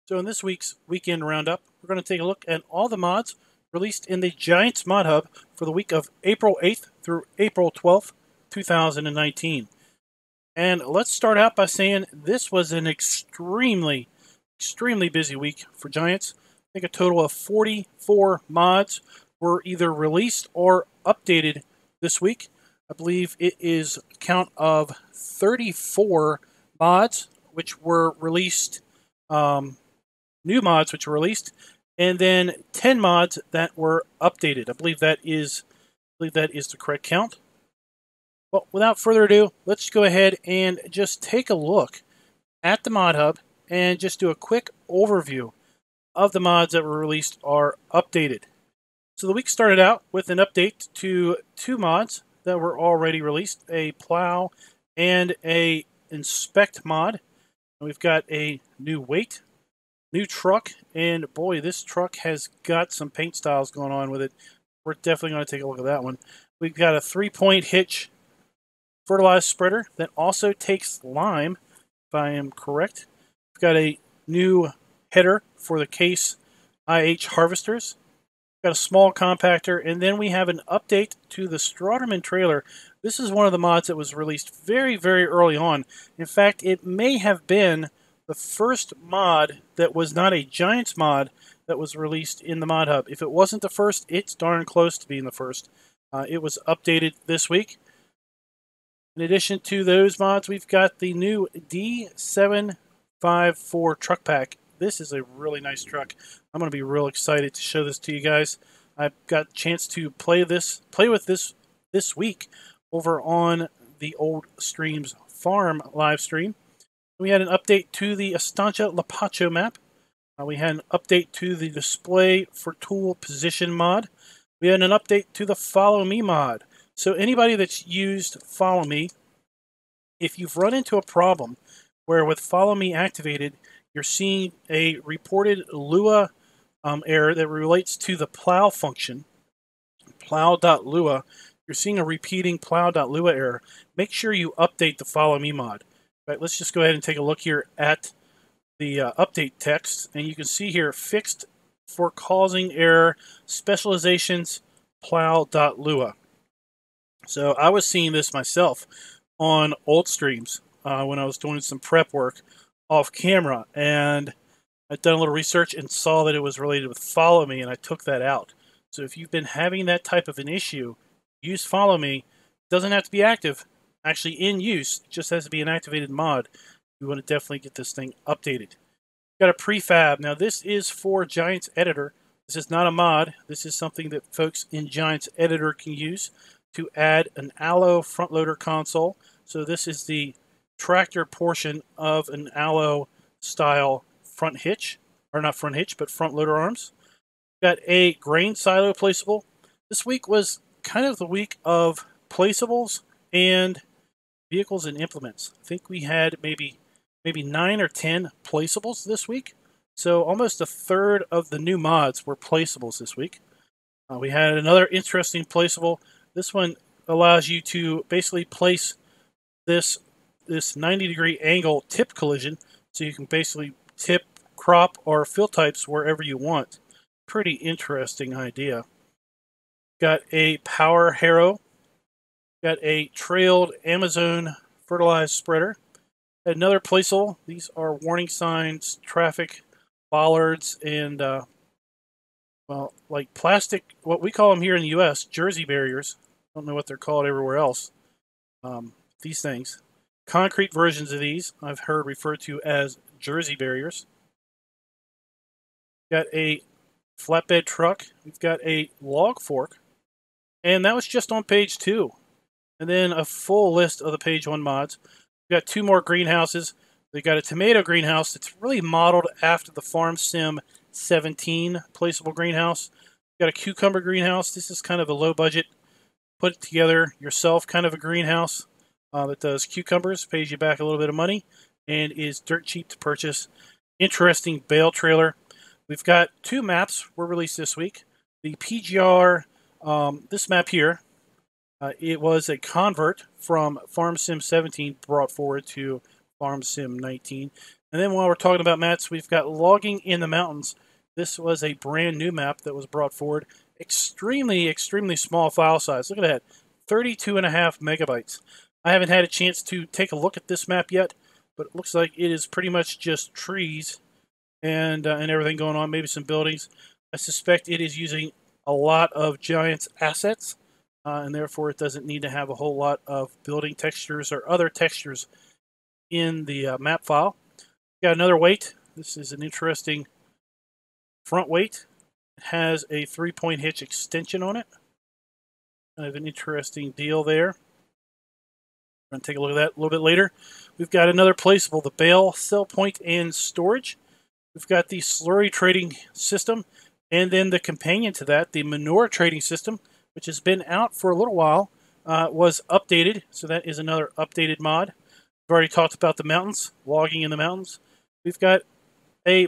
So in this week's Weekend Roundup, we're going to take a look at all the mods released in the Giants Mod Hub for the week of April 8th through April 12th, 2019. And let's start out by saying this was an extremely busy week for Giants. I think a total of 44 mods were either released or updated this week. I believe it is a count of 34 mods which were released, new mods which were released, and then 10 mods that were updated. I believe that is the correct count. Well, without further ado, let's go ahead and just take a look at the Mod Hub and just do a quick overview of the mods that were released or updated. So the week started out with an update to two mods that were already released, a plow and a inspect mod. And we've got a new weight, new truck, and boy, this truck has got some paint styles going on with it. We're definitely going to take a look at that one. We've got a 3-point hitch fertilized spreader that also takes lime, if I am correct. We've got a new header for the Case IH harvesters. We've got a small compactor, and then we have an update to the Strawderman trailer. This is one of the mods that was released very early on. In fact, it may have been the first mod that was not a Giants mod that was released in the Mod Hub. If it wasn't the first, it's darn close to being the first. It was updated this week. In addition to those mods, we've got the new D754 truck pack. This is a really nice truck. I'm going to be real excited to show this to you guys. I've got a chance to play with this week over on the Old Streams Farm live stream. We had an update to the Estancia Lapacho map. We had an update to the display for tool position mod. We had an update to the Follow Me mod. So anybody that's used Follow Me, if you've run into a problem where with Follow Me activated, you're seeing a reported Lua error that relates to the plow function, plow.lua, you're seeing a repeating plow.lua error, make sure you update the Follow Me mod. All right, let's just go ahead and take a look here at the update text, and you can see here, fixed for causing error, specializations, plow.lua. So I was seeing this myself on old streams when I was doing some prep work off camera, and I'd done a little research and saw that it was related with Follow Me, and I took that out. So if you've been having that type of an issue, use Follow Me. It doesn't have to be active, actually in use, it just has to be an activated mod. You want to definitely get this thing updated. Got a prefab. Now this is for Giants Editor. This is not a mod. This is something that folks in Giants Editor can use to add an alloy front loader console. So this is the tractor portion of an alloy style front hitch, or not front hitch, but front loader arms. Got a grain silo placeable. This week was kind of the week of placeables and vehicles and implements. I think we had maybe 9 or 10 placeables this week. So almost a third of the new mods were placeables this week. We had another interesting placeable. This one allows you to basically place this 90-degree angle tip collision, so you can basically tip, crop, or fill types wherever you want. Pretty interesting idea. Got a power harrow. Got a trailed Amazon fertilized spreader. Another placeable. These are warning signs, traffic bollards, and well, like plastic, what we call them here in the U.S., Jersey barriers. Don't know what they're called everywhere else. These things. Concrete versions of these I've heard referred to as Jersey barriers. Got a flatbed truck. We've got a log fork. And that was just on page 2. And then a full list of the page 1 mods. We've got 2 more greenhouses. We've got a tomato greenhouse that's really modeled after the Farm Sim 17 placeable greenhouse. We've got a cucumber greenhouse. This is kind of a low budget, put it together yourself kind of a greenhouse that does cucumbers, pays you back a little bit of money, and is dirt cheap to purchase. Interesting bale trailer. We've got 2 maps were released this week. The PGR, this map here, it was a convert from Farm Sim 17 brought forward to Farm Sim 19. And then while we're talking about maps, we've got Logging in the Mountains. This was a brand new map that was brought forward. Extremely, extremely small file size. Look at that, 32.5 megabytes. I haven't had a chance to take a look at this map yet, but it looks like it is pretty much just trees and everything going on, maybe some buildings. I suspect it is using a lot of Giant's assets, and therefore it doesn't need to have a whole lot of building textures or other textures in the map file. Got another weight. This is an interesting front weight. It has a 3-point hitch extension on it. Kind of an interesting deal there. We're going to take a look at that a little bit later. We've got another placeable, the bale, sell point, and storage. We've got the slurry trading system, and then the companion to that, the manure trading system, which has been out for a little while, was updated. So that is another updated mod. We've already talked about the mountains, logging in the mountains. We've got a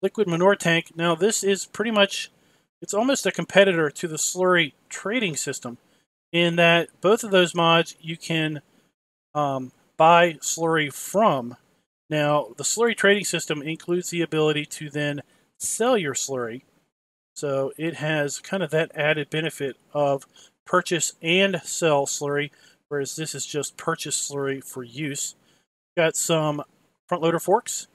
liquid manure tank. Now this is pretty much, it's almost a competitor to the slurry trading system in that both of those mods you can buy slurry from. Now the slurry trading system includes the ability to then sell your slurry. So it has kind of that added benefit of purchase and sell slurry, whereas this is just purchase slurry for use. Got some front loader forks.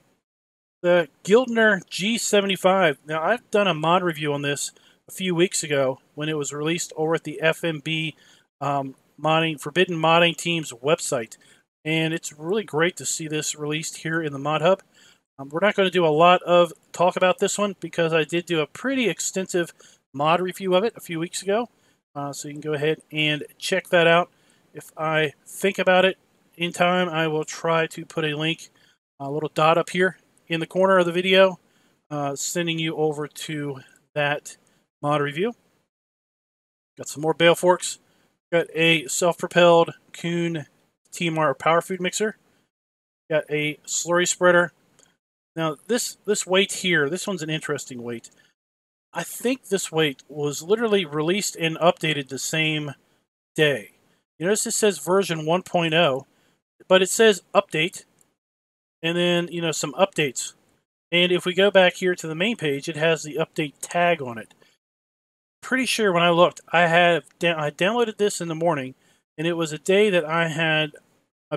The Gildner G75. Now, I've done a mod review on this a few weeks ago when it was released over at the FMB Forbidden Modding Team's website. And it's really great to see this released here in the Mod Hub. We're not going to do a lot of talk about this one because I did do a pretty extensive mod review of it a few weeks ago. So you can go ahead and check that out. If I think about it in time, I will try to put a link, a little dot up here in the corner of the video, sending you over to that mod review. Got some more bale forks. Got a self-propelled Kuhn TMR power food mixer. Got a slurry spreader. Now this weight here, this one's an interesting weight. I think this weight was literally released and updated the same day. You notice it says version 1.0, but it says update, and then, you know, some updates. And if we go back here to the main page, it has the update tag on it. Pretty sure when I looked, I downloaded this in the morning, and it was a day that I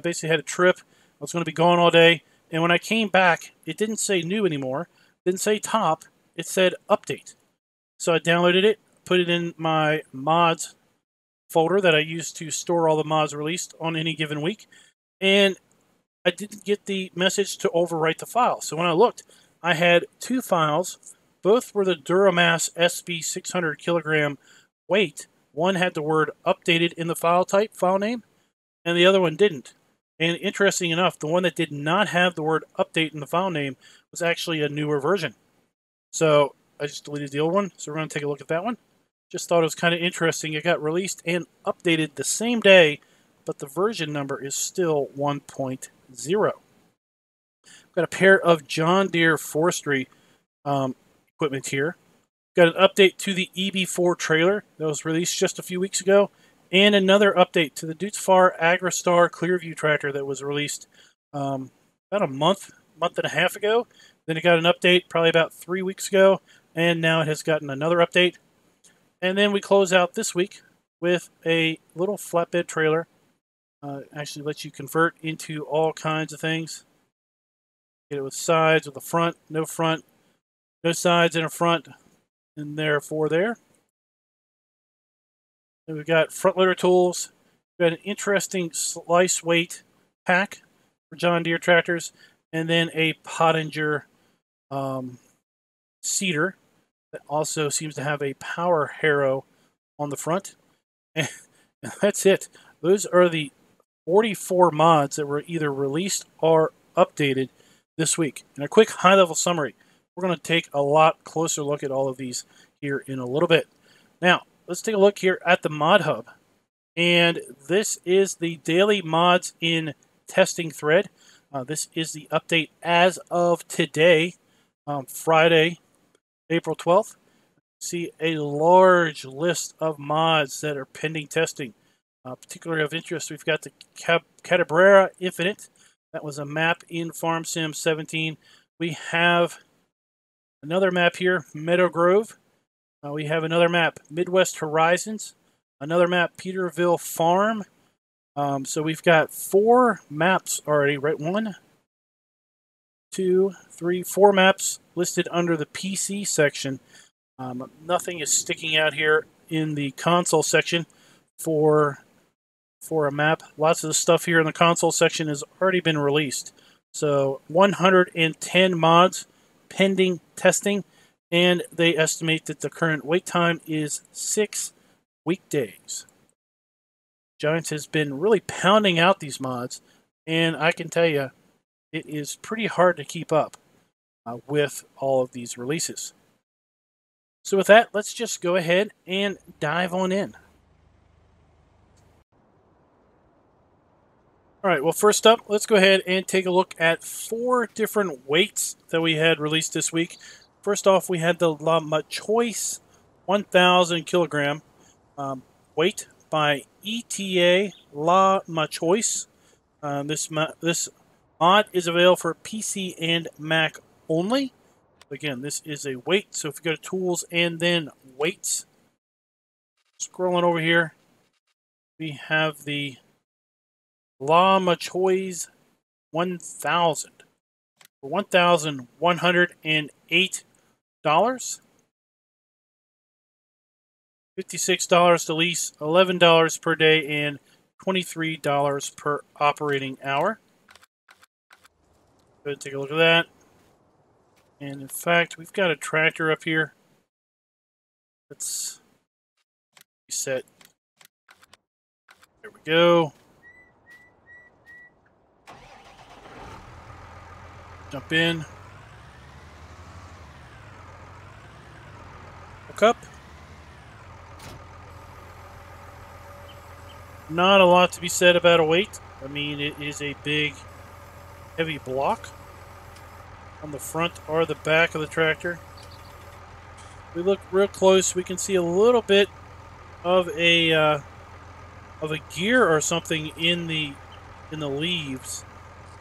basically had a trip. I was going to be gone all day, and when I came back, it didn't say new anymore. It didn't say top. It said update. So I downloaded it, put it in my mods folder that I use to store all the mods released on any given week, and I didn't get the message to overwrite the file. So when I looked, I had two files. Both were the Duramass SB 600 kilogram weight. One had the word updated in the file name, and the other one didn't. And interesting enough, the one that did not have the word update in the file name was actually a newer version. So I just deleted the old one, so we're going to take a look at that one. Just thought it was kind of interesting. It got released and updated the same day, but the version number is still 1.0. Got a pair of John Deere forestry equipment here. Got an update to the EB4 trailer that was released just a few weeks ago, and another update to the Dutzfar Agristar Clearview tractor that was released about a month and a half ago. Then it got an update probably about 3 weeks ago, and now it has gotten another update. And then we close out this week with a little flatbed trailer. Actually lets you convert into all kinds of things. Get it with sides, with a front, no sides and a front, and therefore there. And we've got front loader tools. We've got an interesting slice weight pack for John Deere tractors, and then a Pottinger seeder that also seems to have a power harrow on the front. And that's it. Those are the 44 mods that were either released or updated this week. In a quick high-level summary, we're going to take a lot closer look at all of these here in a little bit. Now, let's take a look here at the Mod Hub. And this is the daily mods in testing thread. This is the update as of today, Friday, April 12th. See a large list of mods that are pending testing. Particularly of interest, we've got the Catabrera Infinite. That was a map in Farm Sim 17. We have another map here, Meadow Grove. We have another map, Midwest Horizons. Another map, Peterville Farm. So we've got 4 maps already, right? 1, 2, 3, 4 maps listed under the PC section. Nothing is sticking out here in the console section for a map. Lots of the stuff here in the console section has already been released. So 110 mods pending testing, and they estimate that the current wait time is 6 weekdays. Giants has been really pounding out these mods, and I can tell you, it is pretty hard to keep up with all of these releases. So with that, let's just go ahead and dive on in. All right, well, first up, let's go ahead and take a look at 4 different weights that we had released this week. First off, we had the La Choice 1,000 kilogram weight by ETA La Choice. This mod is available for PC and Mac only. Again, this is a weight, so if you go to Tools and then Weights, scrolling over here, we have the La Choice 1000 for $1,108. $56 to lease, $11 per day, and $23 per operating hour. Go ahead and take a look at that. And in fact, we've got a tractor up here. Let's reset. There we go. Jump in. Hook up. Not a lot to be said about a weight. I mean, it is a big, heavy block on the front or the back of the tractor. We look real close, we can see a little bit of a gear or something in the leaves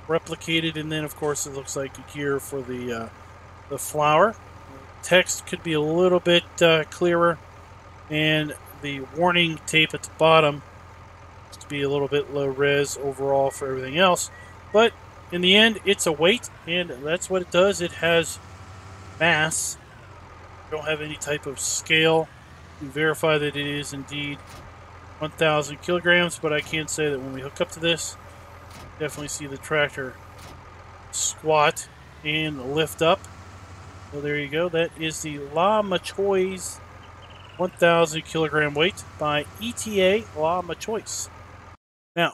replicated, and then of course it looks like a gear for the flower. Text could be a little bit clearer, and the warning tape at the bottom to be a little bit low res overall for everything else, but in the end it's a weight, and that's what it does. It has mass. We don't have any type of scale to verify that it is indeed 1,000 kilograms, but I can say that when we hook up to this, definitely see the tractor squat and lift up. So there you go. That is the La Choice 1,000 kilogram weight by ETA La Choice. Now,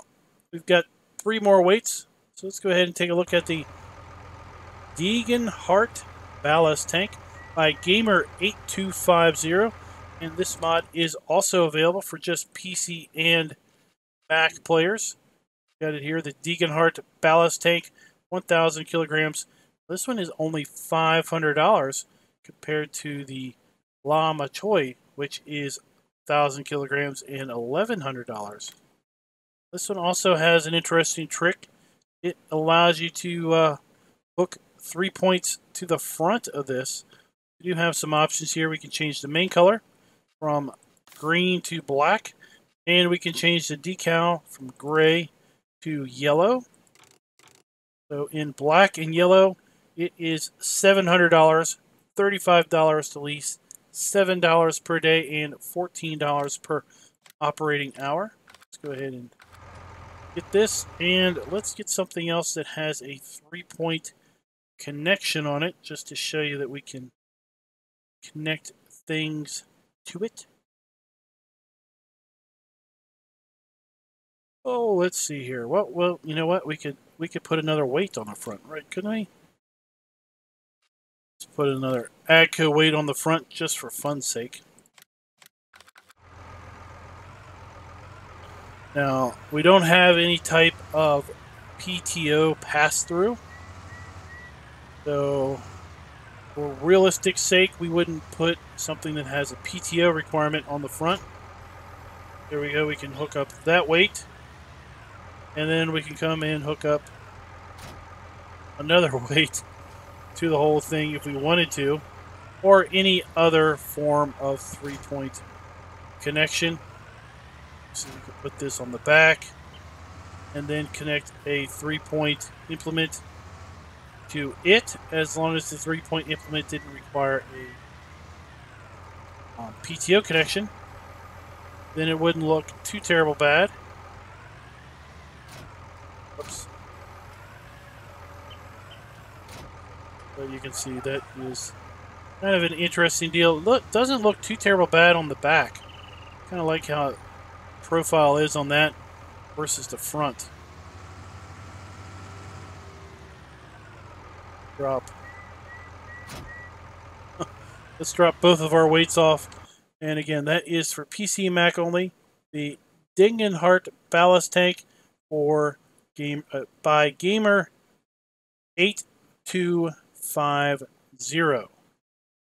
we've got 3 more weights. So let's go ahead and take a look at the Degenhart ballast tank by Gamer8250. And this mod is also available for just PC and Mac players. Got it here, the Degenhart ballast tank, 1,000 kilograms. This one is only $500 compared to the La Choice, which is 1,000 kilograms and $1,100. This one also has an interesting trick. It allows you to hook 3 points to the front of this. We do have some options here. We can change the main color from green to black, and we can change the decal from gray to yellow. So in black and yellow, it is $700, $35 to lease, $7 per day, and $14 per operating hour. Let's go ahead and get this, and let's get something else that has a 3-point connection on it, just to show you that we can connect things to it. Oh, let's see here. Well, you know what? We could put another weight on the front, right? Couldn't we? Let's put another AGCO weight on the front just for fun's sake. Now, we don't have any type of PTO pass-through. So, for realistic sake, we wouldn't put something that has a PTO requirement on the front. There we go. We can hook up that weight. And then we can come in, hook up another weight to the whole thing if we wanted to, or any other form of 3-point connection. So we can put this on the back and then connect a 3-point implement to it, as long as the 3-point implement didn't require a PTO connection. Then it wouldn't look too terrible bad. Oops. But you can see that is kind of an interesting deal. Doesn't look too terrible bad on the back. Kind of like how profile is on that versus the front. Drop. Let's drop both of our weights off. And again, that is for PC and Mac only. The Dingenhart ballast tank for by Gamer 8250.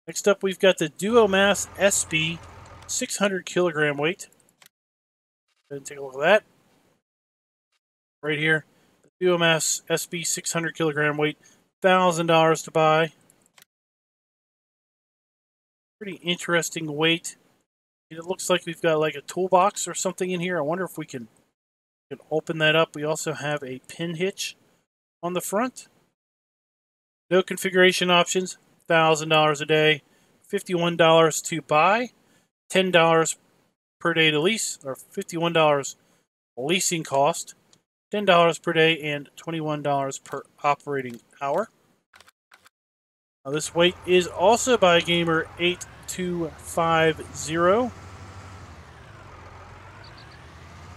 Next up, we've got the Duomass SB 600 kilogram weight. Go ahead and take a look at that. Right here, the Duomass SB 600 kilogram weight, $1,000 to buy. Pretty interesting weight. It looks like we've got like a toolbox or something in here. I wonder if we can open that up. We also have a pin hitch on the front. No configuration options. $1,000 a day. $51 to buy. $10 per day to lease, or $51 leasing cost. $10 per day and $21 per operating hour. Now this weight is also by Gamer 8250.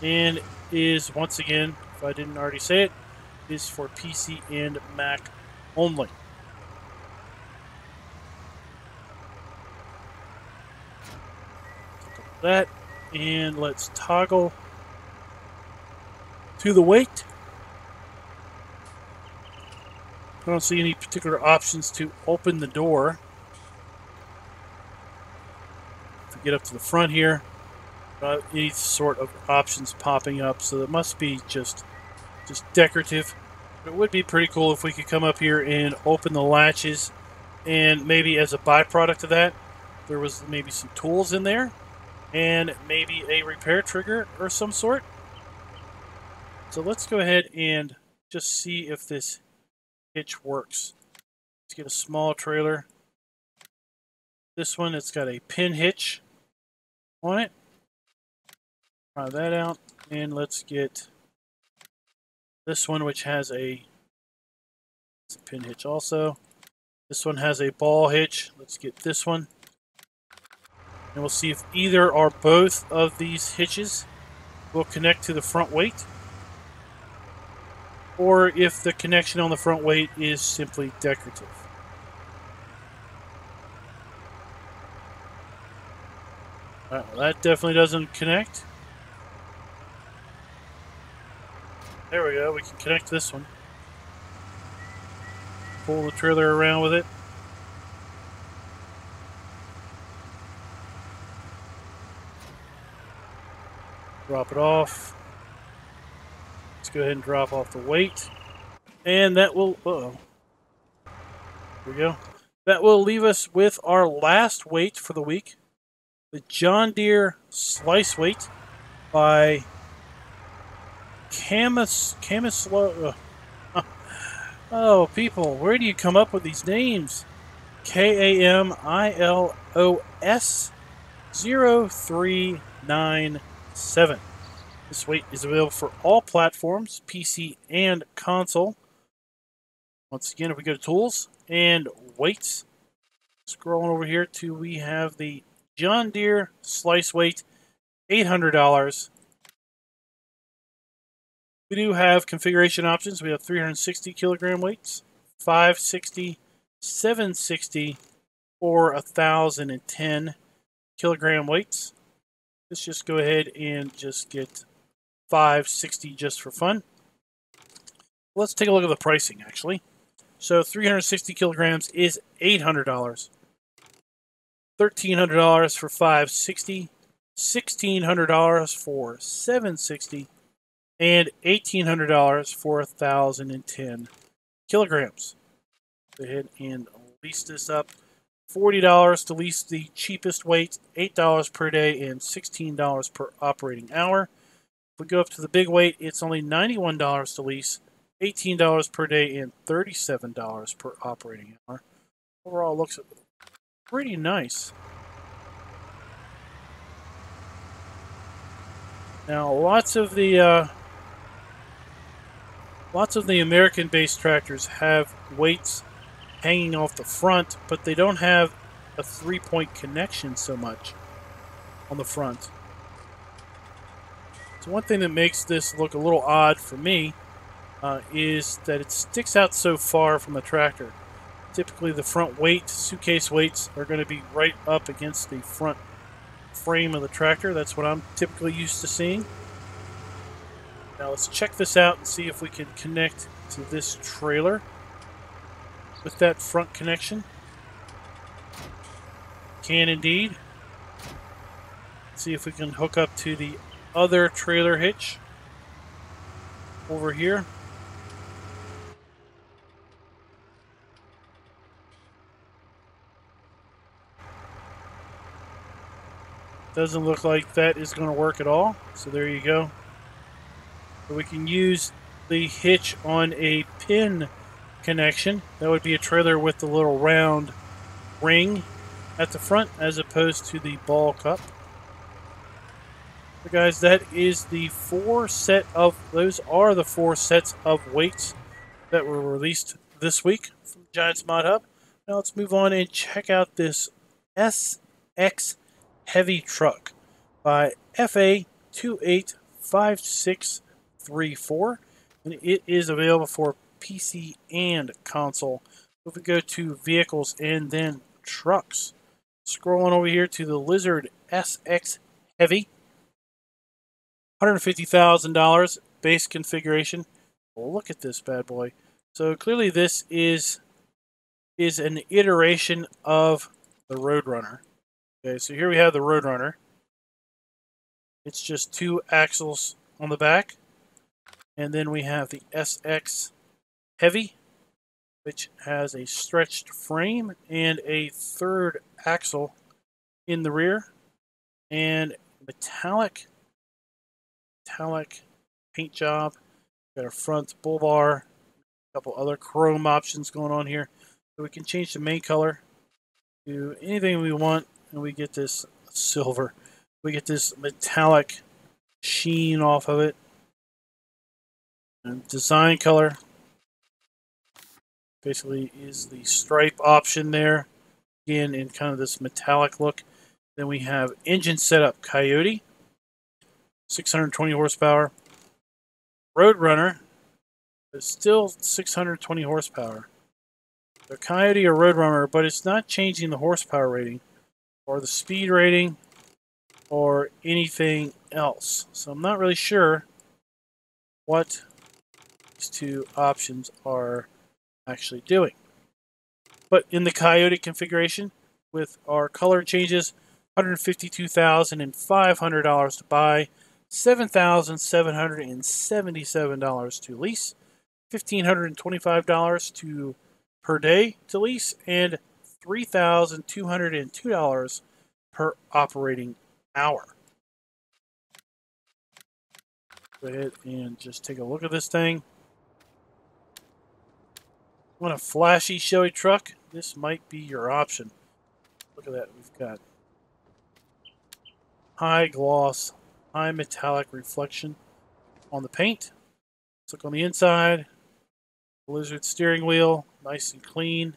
And is, once again, if I didn't already say it, is for PC and Mac only. Take that, and let's toggle to the weight. I don't see any particular options to open the door. If we get up to the front here, any sort of options popping up, so it must be just decorative. But it would be pretty cool if we could come up here and open the latches, and maybe as a byproduct of that, there was maybe some tools in there, and maybe a repair trigger or some sort. So let's go ahead and just see if this hitch works. Let's get a small trailer. This one, it's got a pin hitch on it. Try that out, and let's get this one, which has it's a pin hitch also. This one has a ball hitch. Let's get this one, and we'll see if either or both of these hitches will connect to the front weight, or if the connection on the front weight is simply decorative. Well, that definitely doesn't connect. There we go, we can connect this one. Pull the trailer around with it. Drop it off. Let's go ahead and drop off the weight. And that will, There we go. That will leave us with our last weight for the week. The John Deere Slice Weight by Oh, people, where do you come up with these names? KAMILOS 0397. This weight is available for all platforms, PC and console. Once again, if we go to Tools and Weights, scrolling over here to we have the John Deere Slice Weight, $800. We do have configuration options. We have 360 kilogram weights, 560, 760, or 1,010 kilogram weights. Let's just go ahead and just get 560 just for fun. Let's take a look at the pricing, actually. So 360 kilograms is $800. $1,300 for 560, $1,600 for 760, and $1,800 for 1,010 kilograms. Go ahead and lease this up. $40 to lease the cheapest weight, $8 per day, and $16 per operating hour. If we go up to the big weight, it's only $91 to lease, $18 per day, and $37 per operating hour. Overall, looks pretty nice. Now, lots of the American-based tractors have weights hanging off the front, but they don't have a three-point connection so much on the front. So one thing that makes this look a little odd for me is that it sticks out so far from the tractor. Typically the front weight, suitcase weights, are going to be right up against the front frame of the tractor. That's what I'm typically used to seeing. Now let's check this out and see if we can connect to this trailer with that front connection. Can indeed. See if we can hook up to the other trailer hitch over here. Doesn't look like that is going to work at all. So there you go. So we can use the hitch on a pin connection. That would be a trailer with the little round ring at the front as opposed to the ball cup. So guys, that is the those are the 4 sets of weights that were released this week from Giants Mod Hub. Now let's move on and check out this SX Heavy truck by FA285634, and it is available for PC and console. If we go to vehicles and then trucks, scrolling over here to the Lizard SX Heavy, $150,000 base configuration. Look at this bad boy. So clearly this is an iteration of the Roadrunner. Okay, so here we have the Roadrunner. It's just 2 axles on the back. And then we have the SX Heavy, which has a stretched frame and a 3rd axle in the rear. And metallic paint job. Got a front bull bar. A couple other chrome options going on here. So we can change the main color to anything we want. And we get this silver. We get this metallic sheen off of it. And design color basically is the stripe option there. Again, in kind of this metallic look. Then we have engine setup Coyote, 620 horsepower. Roadrunner is still 620 horsepower. The Coyote or Roadrunner, but it's not changing the horsepower rating or the speed rating or anything else. So I'm not really sure what these 2 options are actually doing. But in the Coyote configuration, with our color changes, $152,500 to buy, $7,777 to lease, $1,525 per day to lease, and $3,202 per operating hour. Go ahead and just take a look at this thing. Want a flashy, showy truck? This might be your option. Look at that. We've got high gloss, high metallic reflection on the paint. Let's look on the inside. Lizard steering wheel, nice and clean.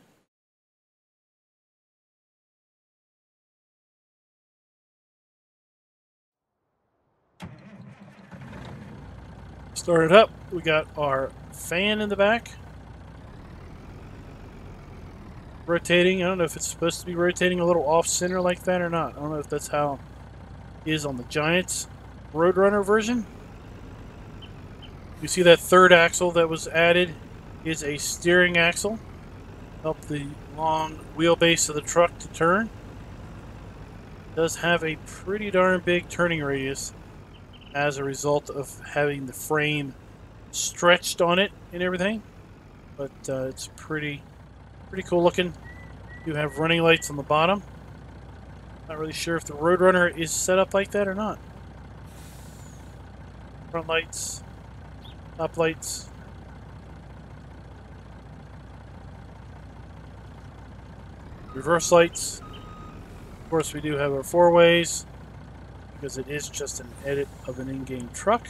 Start it up. We got our fan in the back. Rotating. I don't know if it's supposed to be rotating a little off-center like that or not. I don't know if that's how it is on the Giants Roadrunner version. You see that 3rd axle that was added is a steering axle. Help the long wheelbase of the truck to turn. It does have a pretty darn big turning radius as a result of having the frame stretched on it and everything. but it's pretty cool looking. You have running lights on the bottom. Not really sure if the Roadrunner is set up like that or not. Front lights, top lights. Reverse lights. Of course, we do have our four ways because it is just an edit of an in-game truck.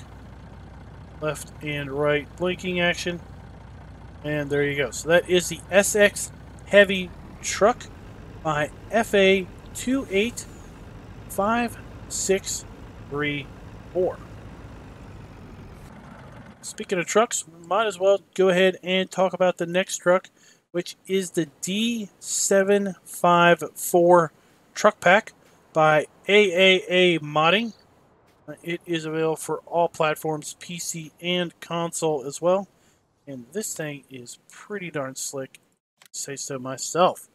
Left and right blinking action. And there you go. So that is the SX Heavy Truck by FA28564. Speaking of trucks, we might as well go ahead and talk about the next truck, which is the D754 Truck Pack by AAA Modding. It is available for all platforms, PC and console as well. And this thing is pretty darn slick, say so myself.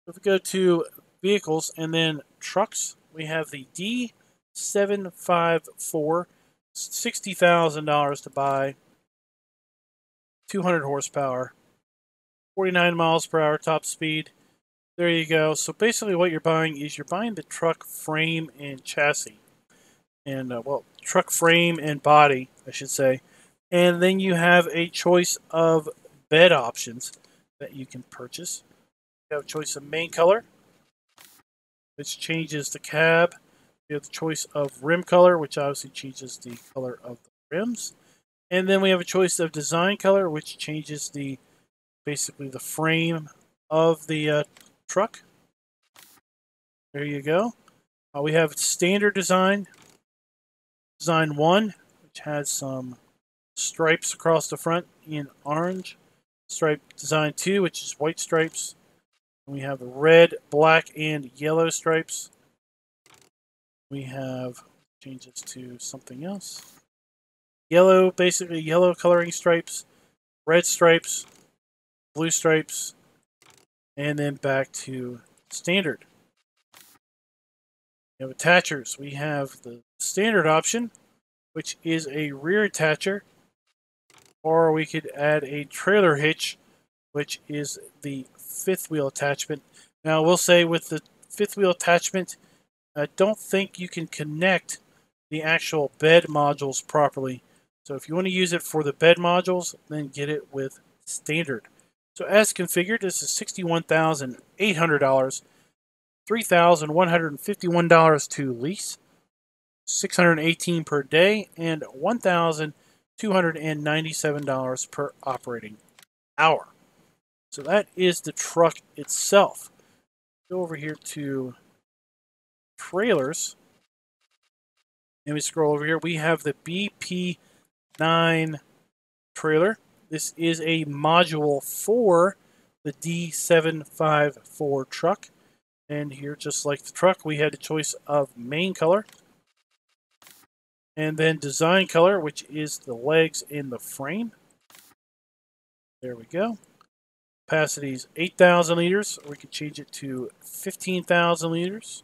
If we go to vehicles and then trucks, we have the D754, $60,000 to buy, 200 horsepower, 49 miles per hour top speed. There you go. So basically what you're buying is you're buying the truck frame and chassis. And, well, truck frame and body, I should say. And then you have a choice of bed options that you can purchase. You have a choice of main color, which changes the cab. You have the choice of rim color, which obviously changes the color of the rims. And then we have a choice of design color, which changes basically the frame of the truck. There you go. We have standard design 1, which has some stripes across the front in orange. Stripe design 2, which is white stripes. And we have the red, black, and yellow stripes. We have changes to something else. Yellow, basically yellow coloring stripes, red stripes, blue stripes, and then back to standard. We have attachers. We have the standard option, which is a rear attacher, or we could add a trailer hitch, which is the fifth wheel attachment. Now, I will say with the fifth wheel attachment, I don't think you can connect the actual bed modules properly. So if you want to use it for the bed modules, then get it with standard. So as configured, this is $61,800, $3,151 to lease, $618 per day, and $1,297 per operating hour. So that is the truck itself. Go over here to trailers, and we scroll over here. We have the BP9 trailer. This is a module for the D754 truck. And here, just like the truck, we had a choice of main color. And then design color, which is the legs and the frame. There we go. Capacity is 8,000 liters. We could change it to 15,000 liters.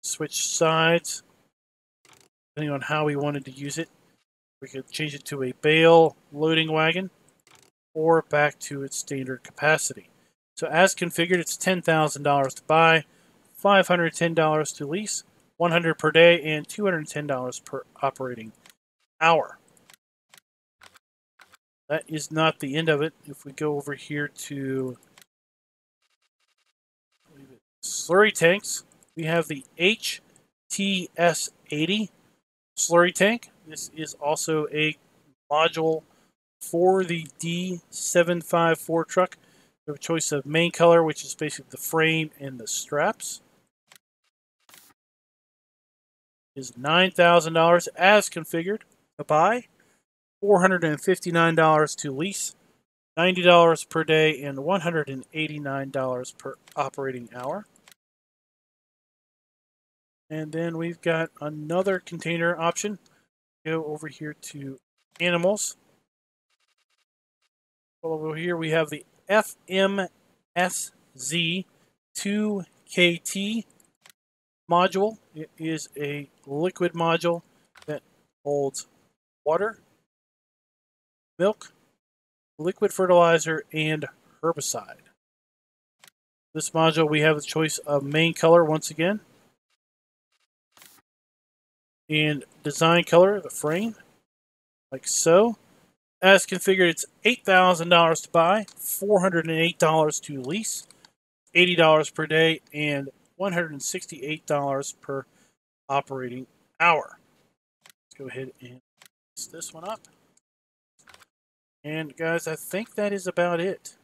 Switch sides, depending on how we wanted to use it. We could change it to a bale loading wagon or back to its standard capacity. So as configured, it's $10,000 to buy, $510 to lease, $100 per day, and $210 per operating hour. That is not the end of it. If we go over here to slurry tanks, we have the HTS80 slurry tank. This is also a module for the D754 truck. We have a choice of main color, which is basically the frame and the straps. It is $9,000 as configured to buy, $459 to lease, $90 per day, and $189 per operating hour. And then we've got another container option. Go over here to animals. Over here we have the FMSZ2KT module. It is a liquid module that holds water, milk, liquid fertilizer, and herbicide. This module, we have the choice of main color once again. And design color, the frame, like so. As configured, it's $8,000 to buy, $408 to lease, $80 per day, and $168 per operating hour. Let's go ahead and fix this one up. And guys, I think that is about it.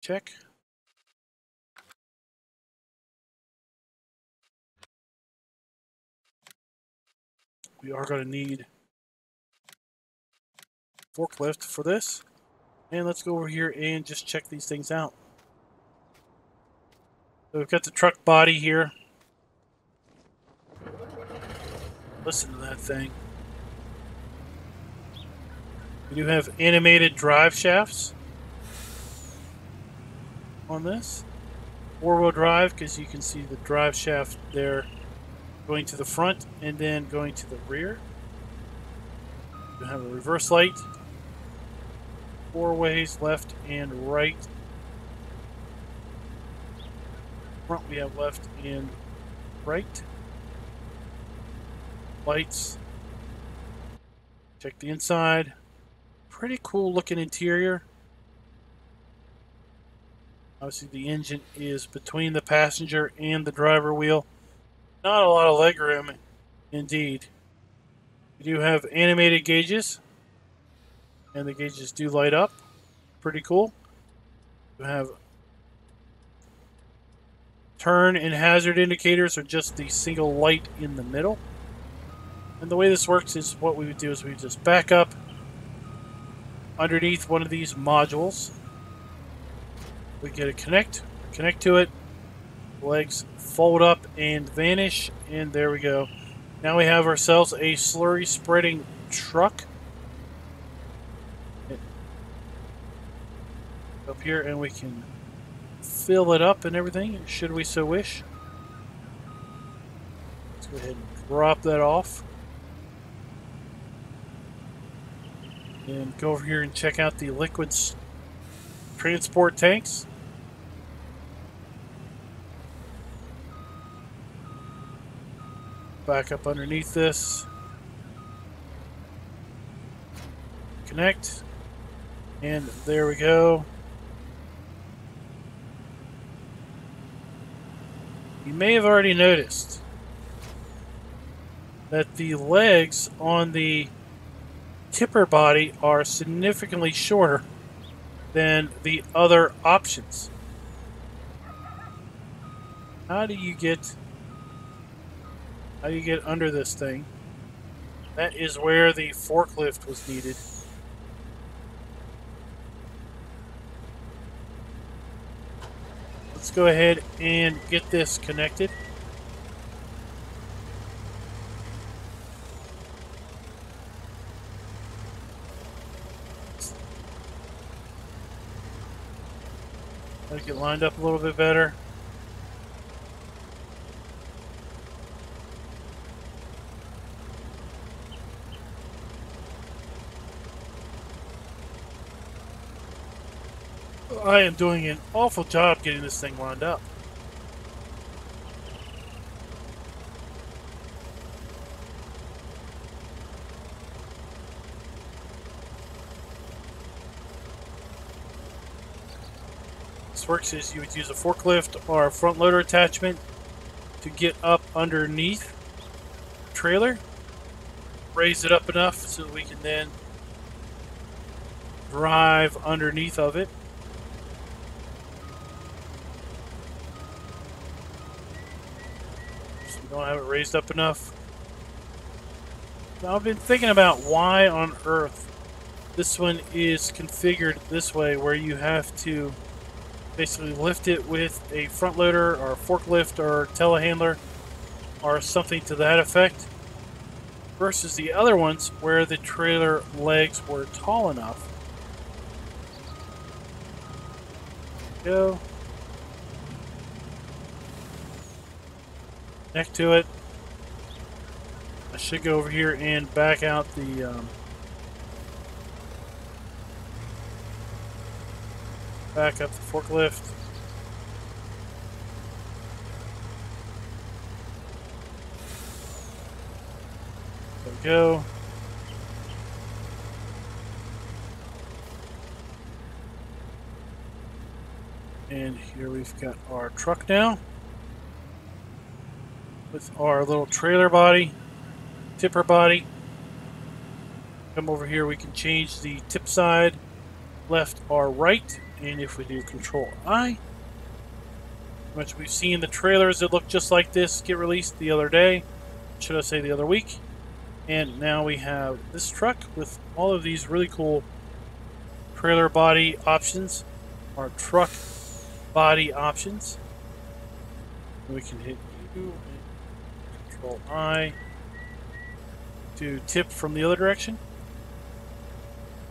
Check. We are going to need forklift for this. And let's go over here and just check these things out. So we've got the truck body here. Listen to that thing. We do have animated drive shafts on this. Four-wheel drive, because you can see the drive shaft there going to the front and then going to the rear. We have a reverse light. 4 ways, left and right. Front we have left and right. Lights. Check the inside. Pretty cool looking interior. Obviously the engine is between the passenger and the driver wheel. Not a lot of legroom, indeed. We do have animated gauges, and the gauges do light up. Pretty cool. We have turn and hazard indicators, are just the single light in the middle. And the way this works is what we would do is we just back up underneath one of these modules. We get a connect to it. Legs fold up and vanish, and there we go. Now we have ourselves a slurry spreading truck. Up here, and we can fill it up and everything, should we so wish. Let's go ahead and drop that off. And go over here and check out the liquids transport tanks. Back up underneath this. Connect. And there we go. You may have already noticed that the legs on the tipper body are significantly shorter than the other options. How do you get under this thing? That is where the forklift was needed. Let's go ahead and get this connected. Make it lined up a little bit better. I am doing an awful job getting this thing lined up. This works is you would use a forklift or a front loader attachment to get up underneath the trailer, raise it up enough so that we can then drive underneath of it. Don't have it raised up enough. Now, I've been thinking about why on earth this one is configured this way, where you have to basically lift it with a front loader or a forklift or telehandler or something to that effect, versus the other ones where the trailer legs were tall enough. Go. Next to it. I should go over here and back out the Back up the forklift. There we go. And here we've got our truck now with our little trailer body, tipper body. Come over here, we can change the tip side, left or right, and if we do Control I, which we've seen the trailers that look just like this get released the other day, should I say the other week, and now we have this truck with all of these really cool trailer body options, our truck body options. We can hit U, Control I to tip from the other direction.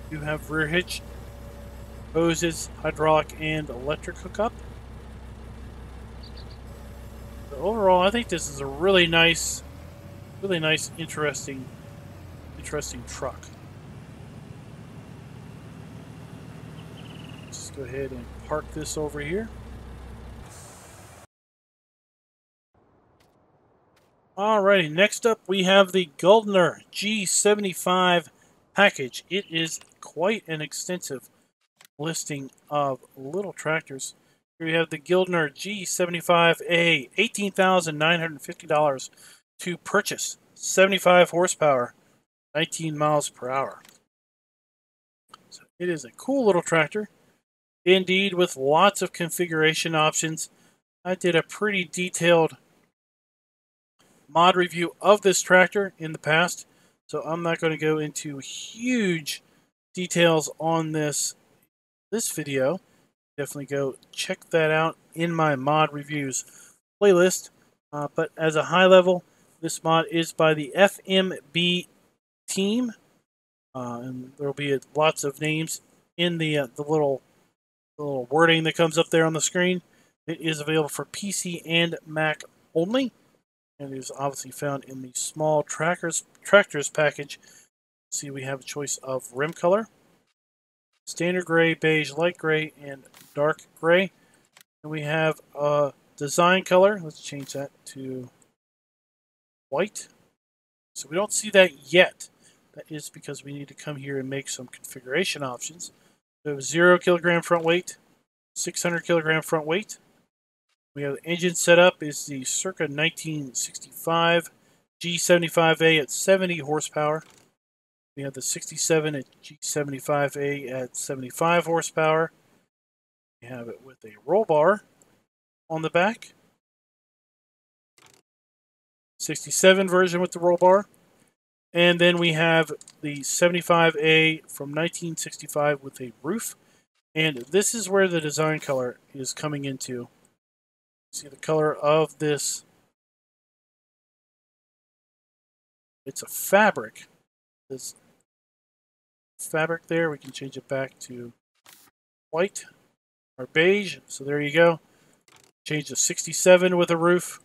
You have rear hitch, hoses, hydraulic, and electric hookup. So overall, I think this is a really nice, interesting truck. Let's go ahead and park this over here. Alrighty, next up we have the Guldner G75 package. It is quite an extensive listing of little tractors. Here we have the Guldner G75A, $18,950 to purchase, 75 horsepower, 19 miles per hour. So it is a cool little tractor, indeed, with lots of configuration options. I did a pretty detailed mod review of this tractor in the past, so I'm not going to go into huge details on this video. Definitely go check that out in my mod reviews playlist. But as a high level, this mod is by the FMB team, and there will be lots of names in the little wording that comes up there on the screen. It is available for PC and Mac only, and it is obviously found in the small tractors package. See, we have a choice of rim color: standard gray, beige, light gray, and dark gray. And we have a design color. Let's change that to white. So we don't see that yet. That is because we need to come here and make some configuration options. We have 0 kilogram front weight, 600 kilogram front weight. We have the engine setup is the circa 1965 G75A at 70 horsepower. We have the 67 at G75A at 75 horsepower. We have it with a roll bar on the back. 67 version with the roll bar. And then we have the 75A from 1965 with a roof. And this is where the design color is coming into. See the color of this. It's a fabric. This fabric there, we can change it back to white or beige. So there you go. Change to 67 with a roof.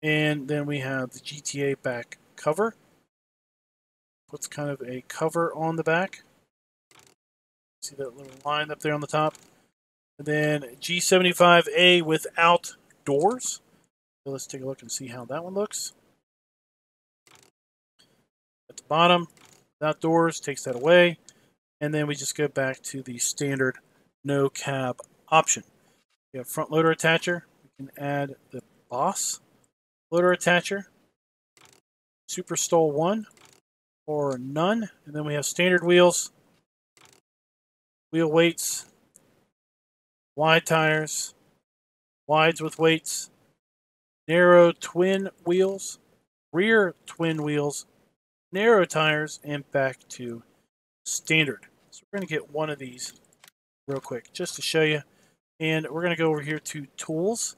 And then we have the GTA back cover. Puts kind of a cover on the back. See that little line up there on the top? And then G75A without doors. So let's take a look and see how that one looks. At the bottom, without doors, takes that away. And then we just go back to the standard no cab option. We have front loader attacher. We can add the Boss loader attacher, Super Stol 1, or none. And then we have standard wheels, wheel weights, wide tires, wides with weights, narrow twin wheels, rear twin wheels, narrow tires, and back to standard. So we're going to get one of these real quick just to show you. And we're going to go over here to tools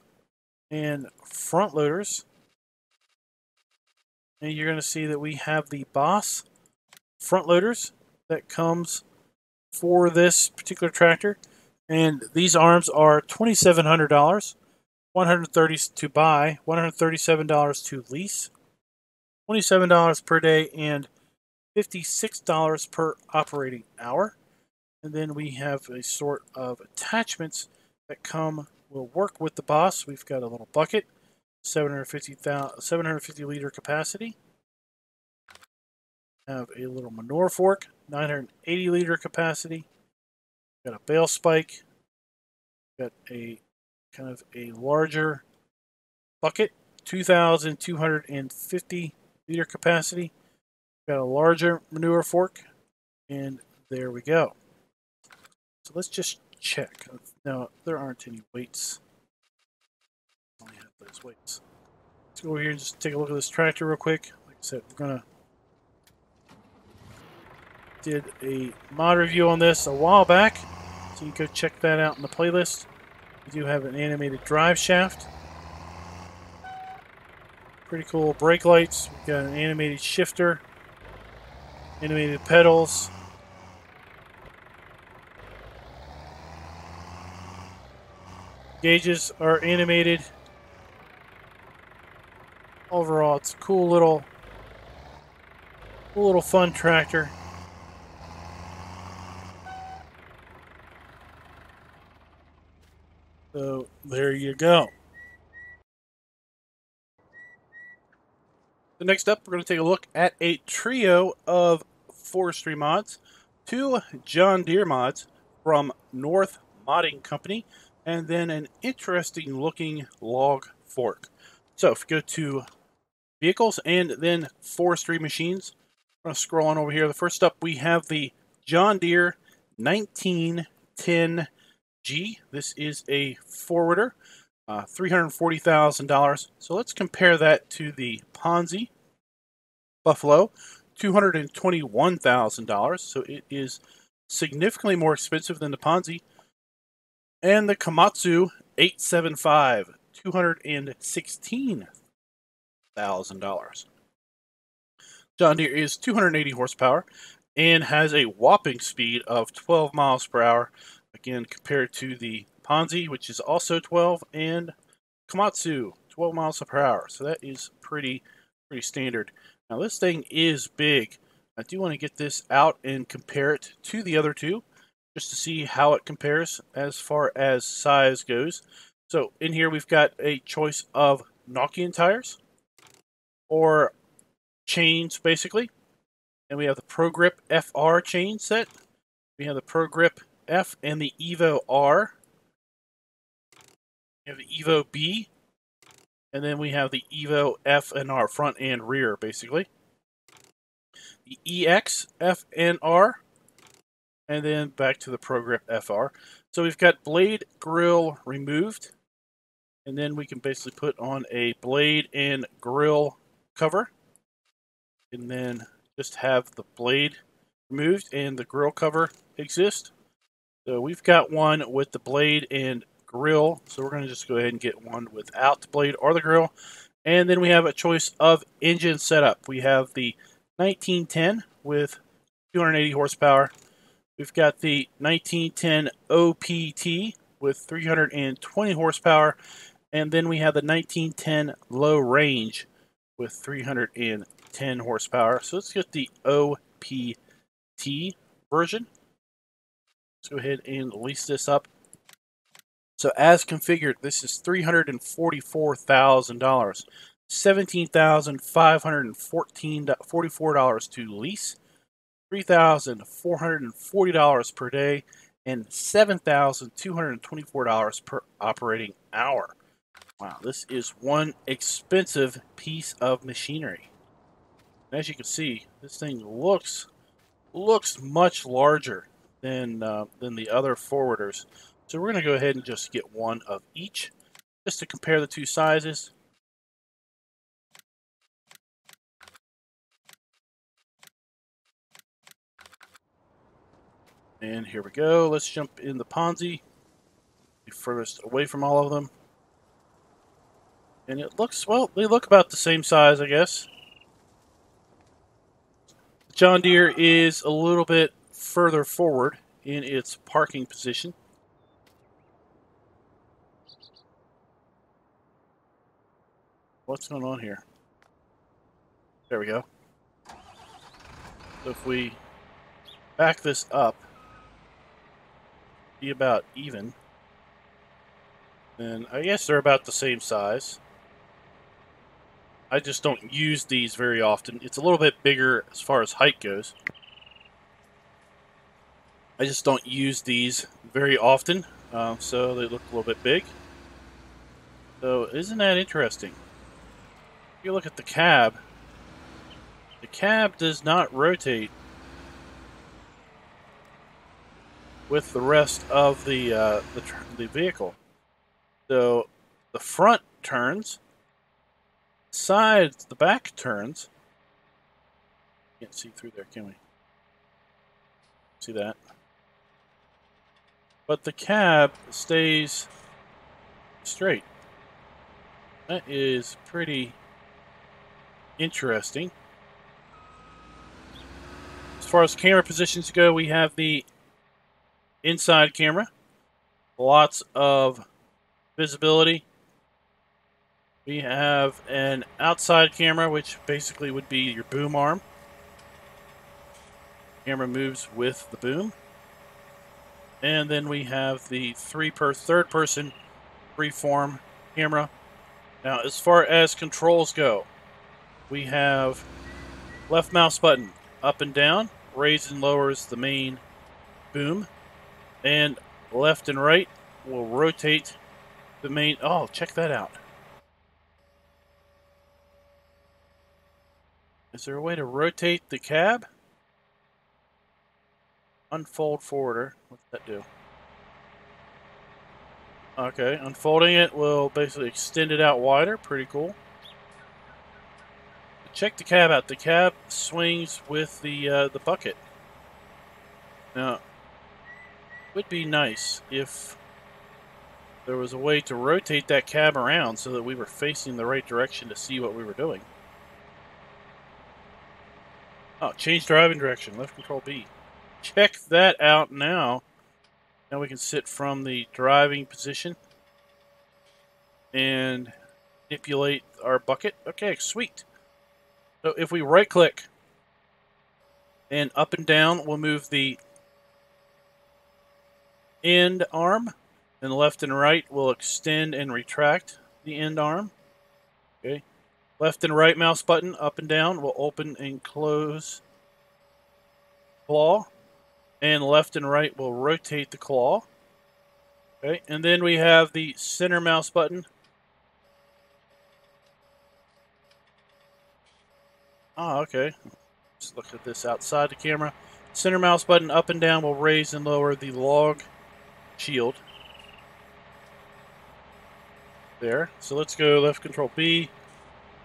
and front loaders. And you're going to see that we have the Boss front loaders that comes for this particular tractor. And these arms are $2,700, $130 to buy, $137 to lease, $27 per day, and $56 per operating hour. And then we have a sort of attachments that will work with the boss. We've got a little bucket, 750 liter capacity. Have a little manure fork, 980 liter capacity. Got a bale spike. Got a kind of a larger bucket, 2,250 liter capacity. Got a larger manure fork, and there we go. So let's just check. Now, there aren't any weights. I only have those weights. Let's go over here and just take a look at this tractor real quick. Like I said, we're gonna did a mod review on this a while back, so you can go check that out in the playlist. We do have an animated drive shaft. Pretty cool brake lights. We've got an animated shifter, animated pedals. Gauges are animated. Overall, it's a cool little fun tractor. So there you go. So next up, we're going to take a look at a trio of forestry mods. 2 John Deere mods from North Modding Company, and then an interesting looking log fork. So if you go to vehicles and then forestry machines, I'm going to scroll on over here. The first up, we have the John Deere 1910G. This is a forwarder, $340,000. So let's compare that to the Ponzi Buffalo, $221,000. So it is significantly more expensive than the Ponzi. And the Komatsu 875, $216,000. John Deere is 280 horsepower and has a whopping speed of 12 miles per hour. Again, compared to the Ponzi, which is also 12, and Komatsu, 12 miles per hour. So that is pretty standard. Now this thing is big. I do want to get this out and compare it to the other two, just to see how it compares as far as size goes. So in here we've got a choice of Nokian tires or chains, basically. And we have the Pro Grip FR chain set. We have the Pro Grip F and the Evo R. We have the Evo B. And then we have the Evo F and R, front and rear, basically. The EX F and R. And then back to the Pro Grip FR. So we've got blade grill removed. And then we can basically put on a blade and grill cover. And then just have the blade removed and the grill cover exist. So we've got one with the blade and grill. So we're going to just go ahead and get one without the blade or the grill. And then we have a choice of engine setup. We have the 1910 with 280 horsepower. We've got the 1910 OPT with 320 horsepower. And then we have the 1910 low range with 310 horsepower. So let's get the OPT version. Let's go ahead and lease this up. So as configured, this is $344,000, $17,544 to lease, $3,440 per day, and $7,224 per operating hour. Wow, this is one expensive piece of machinery. And as you can see, this thing looks much larger than the other forwarders. So we're going to go ahead and just get one of each, just to compare the two sizes. And here we go. Let's jump in the Ponzi. Be furthest away from all of them. And it looks, well, they look about the same size, I guess. John Deere is a little bit further forward in its parking position. What's going on here? There we go. So if we back this up, be about even. And I guess they're about the same size. I just don't use these very often. It's a little bit bigger as far as height goes. I just don't use these very often, so they look a little bit big. So isn't that interesting? If you look at the cab does not rotate with the rest of the vehicle. So the front turns, the back turns. Can't see through there, can we? See that? But the cab stays straight. That is pretty interesting. As far as camera positions go, we have the inside camera. Lots of visibility. We have an outside camera, which basically would be your boom arm. Camera moves with the boom. And then we have the third person freeform camera. Now, as far as controls go, we have left mouse button up and down, raises and lowers the main boom, and left and right will rotate the main. Oh, check that out. Is there a way to rotate the cab? Unfold forwarder. What's that do? Okay, unfolding it will basically extend it out wider. Pretty cool. Check the cab out. The cab swings with the bucket. Now, it would be nice if there was a way to rotate that cab around so that we were facing the right direction to see what we were doing. Oh, change driving direction. Left control B. Check that out now. Now we can sit from the driving position and manipulate our bucket. Okay, sweet. So if we right click and up and down, we'll move the end arm, and left and right will extend and retract the end arm. Okay. Left and right mouse button up and down will open and close claw, and left and right will rotate the claw. Okay, and then we have the center mouse button. Ah, okay. Let's look at this outside the camera. Center mouse button up and down will raise and lower the log shield. There. So let's go left control B.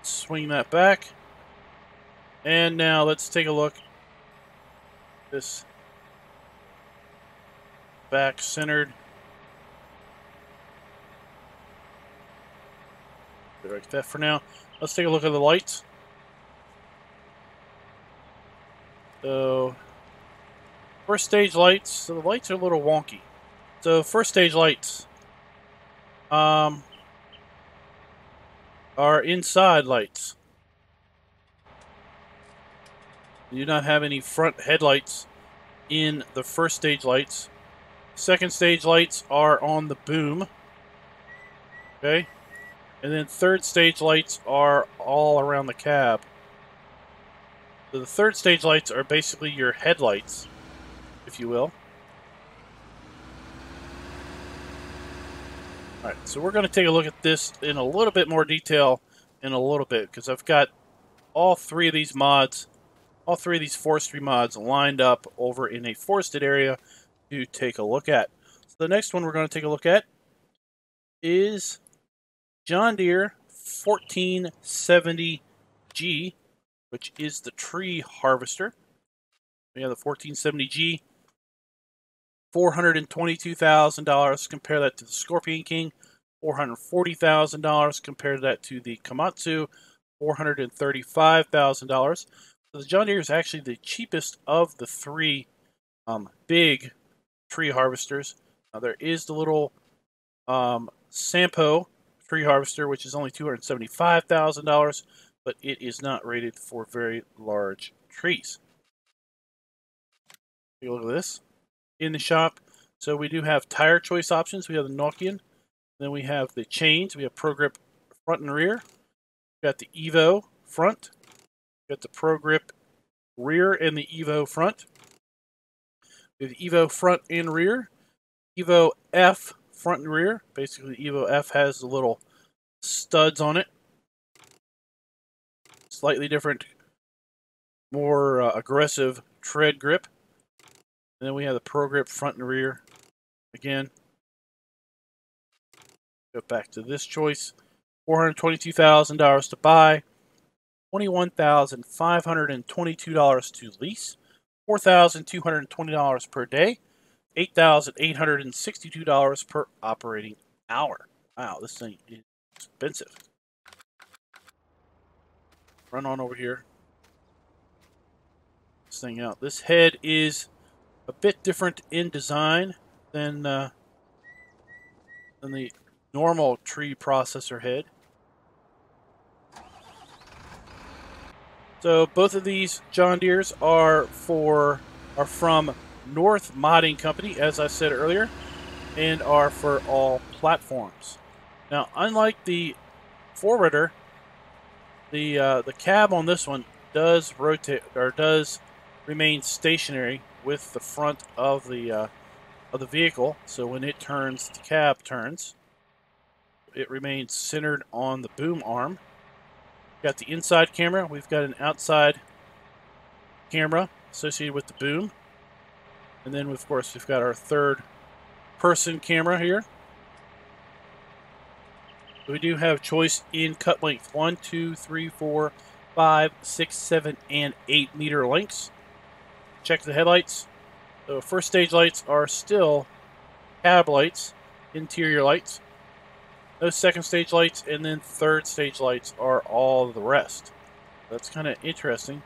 Swing that back. And now let's take a look. This back centered. Like that for now. Let's take a look at the lights. So, first stage lights. So the lights are a little wonky. So first stage lights are inside lights. You do not have any front headlights in the first stage lights. Second stage lights are on the boom. Okay. And then third stage lights are all around the cab. So the third stage lights are basically your headlights, if you will. Alright, so we're going to take a look at this in a little bit more detail in a little bit, because I've got all three of these forestry mods lined up over in a forested area to take a look at. So the next one we're going to take a look at is John Deere 1470G, which is the tree harvester. We have the 1470G, $422,000. Compare that to the Scorpion King, $440,000. Compare that to the Komatsu, $435,000. So the John Deere is actually the cheapest of the three big tree harvesters. Now there is the little Sampo tree harvester, which is only $275,000, but it is not rated for very large trees. Take a look at this. In the shop, So we do have tire choice options. We have the Nokian. Then we have the chains. We have Pro Grip front and rear. We got the Evo front. We got the Pro Grip rear and the Evo front. We have the Evo front and rear. Evo F front and rear. Basically, the Evo F has the little studs on it. Slightly different, more aggressive tread grip. And then we have the Pro Grip front and rear. Again, go back to this choice. $422,000 to buy. $21,522 to lease. $4,220 per day. $8,862 per operating hour. Wow, this thing is expensive. Run on over here. This thing out. This head is a bit different in design than the normal tree processor head. So both of these John Deeres are from North Modding Company, as I said earlier, and are for all platforms. Now, unlike the forwarder, the cab on this one does rotate or does remain stationary with the front of the vehicle. So when it turns, the cab turns. It remains centered on the boom arm. We've got the inside camera. We've got an outside camera associated with the boom. And then, of course, we've got our third person camera here. We do have choice in cut length. 1, 2, 3, 4, 5, 6, 7, and 8 meter lengths. Check the headlights. So first stage lights are still cab lights, interior lights. Those second stage lights and then third stage lights are all the rest. That's kind of interesting.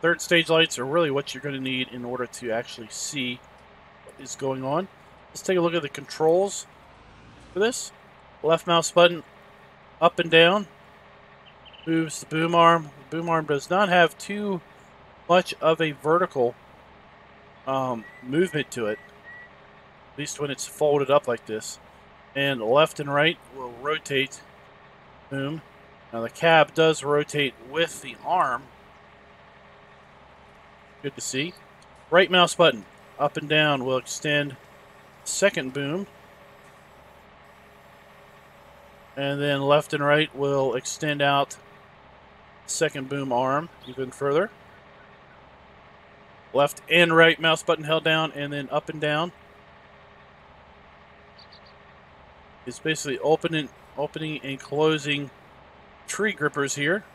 Third stage lights are really what you're going to need in order to actually see what is going on. Let's take a look at the controls for this. Left mouse button up and down moves the boom arm. The boom arm does not have too much of a vertical movement to it, at least when it's folded up like this. And left and right will rotate boom. Now the cab does rotate with the arm. Good to see. Right mouse button up and down will extend second boom. And then left and right will extend out second boom arm even further. Left and right mouse button held down and then up and down. It's basically opening and closing tree grippers here.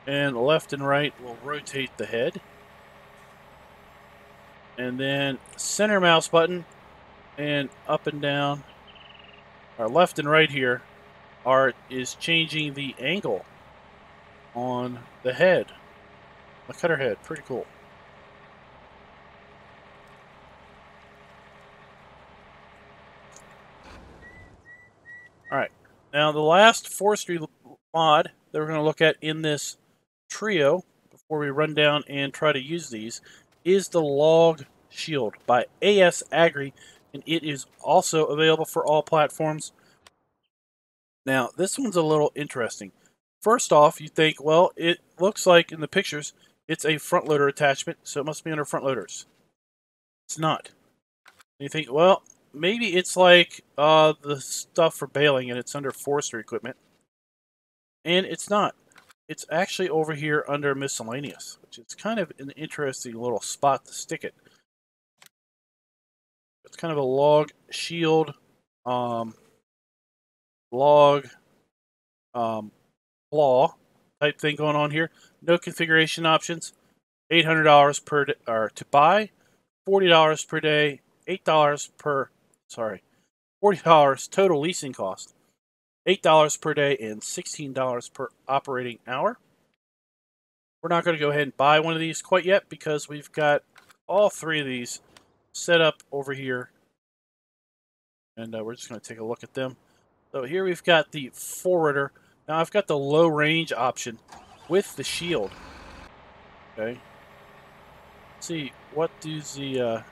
And left and right will rotate the head. And then center mouse button and up and down. Our left and right here is changing the angle on the head, the cutter head. Pretty cool. All right, now the last forestry mod that we're going to look at in this trio before we run down and try to use these is the Log Shield by AS Agri, and it is also available for all platforms. Now, this one's a little interesting. First off, you think, well, it looks like in the pictures it's a front loader attachment, so it must be under front loaders. It's not. And you think, well, maybe it's like the stuff for baling and it's under forestry equipment. And it's not. It's actually over here under miscellaneous, which is kind of an interesting little spot to stick it. It's kind of a log shield, log claw type thing going on here. No configuration options. $800 per day, or to buy. $40 per day. $40 total leasing cost. $8 per day and $16 per operating hour. We're not going to go ahead and buy one of these quite yet because we've got all three of these set up over here. And we're just going to take a look at them. So here we've got the forwarder. Now I've got the low range option with the shield. Okay. Let's see, what does the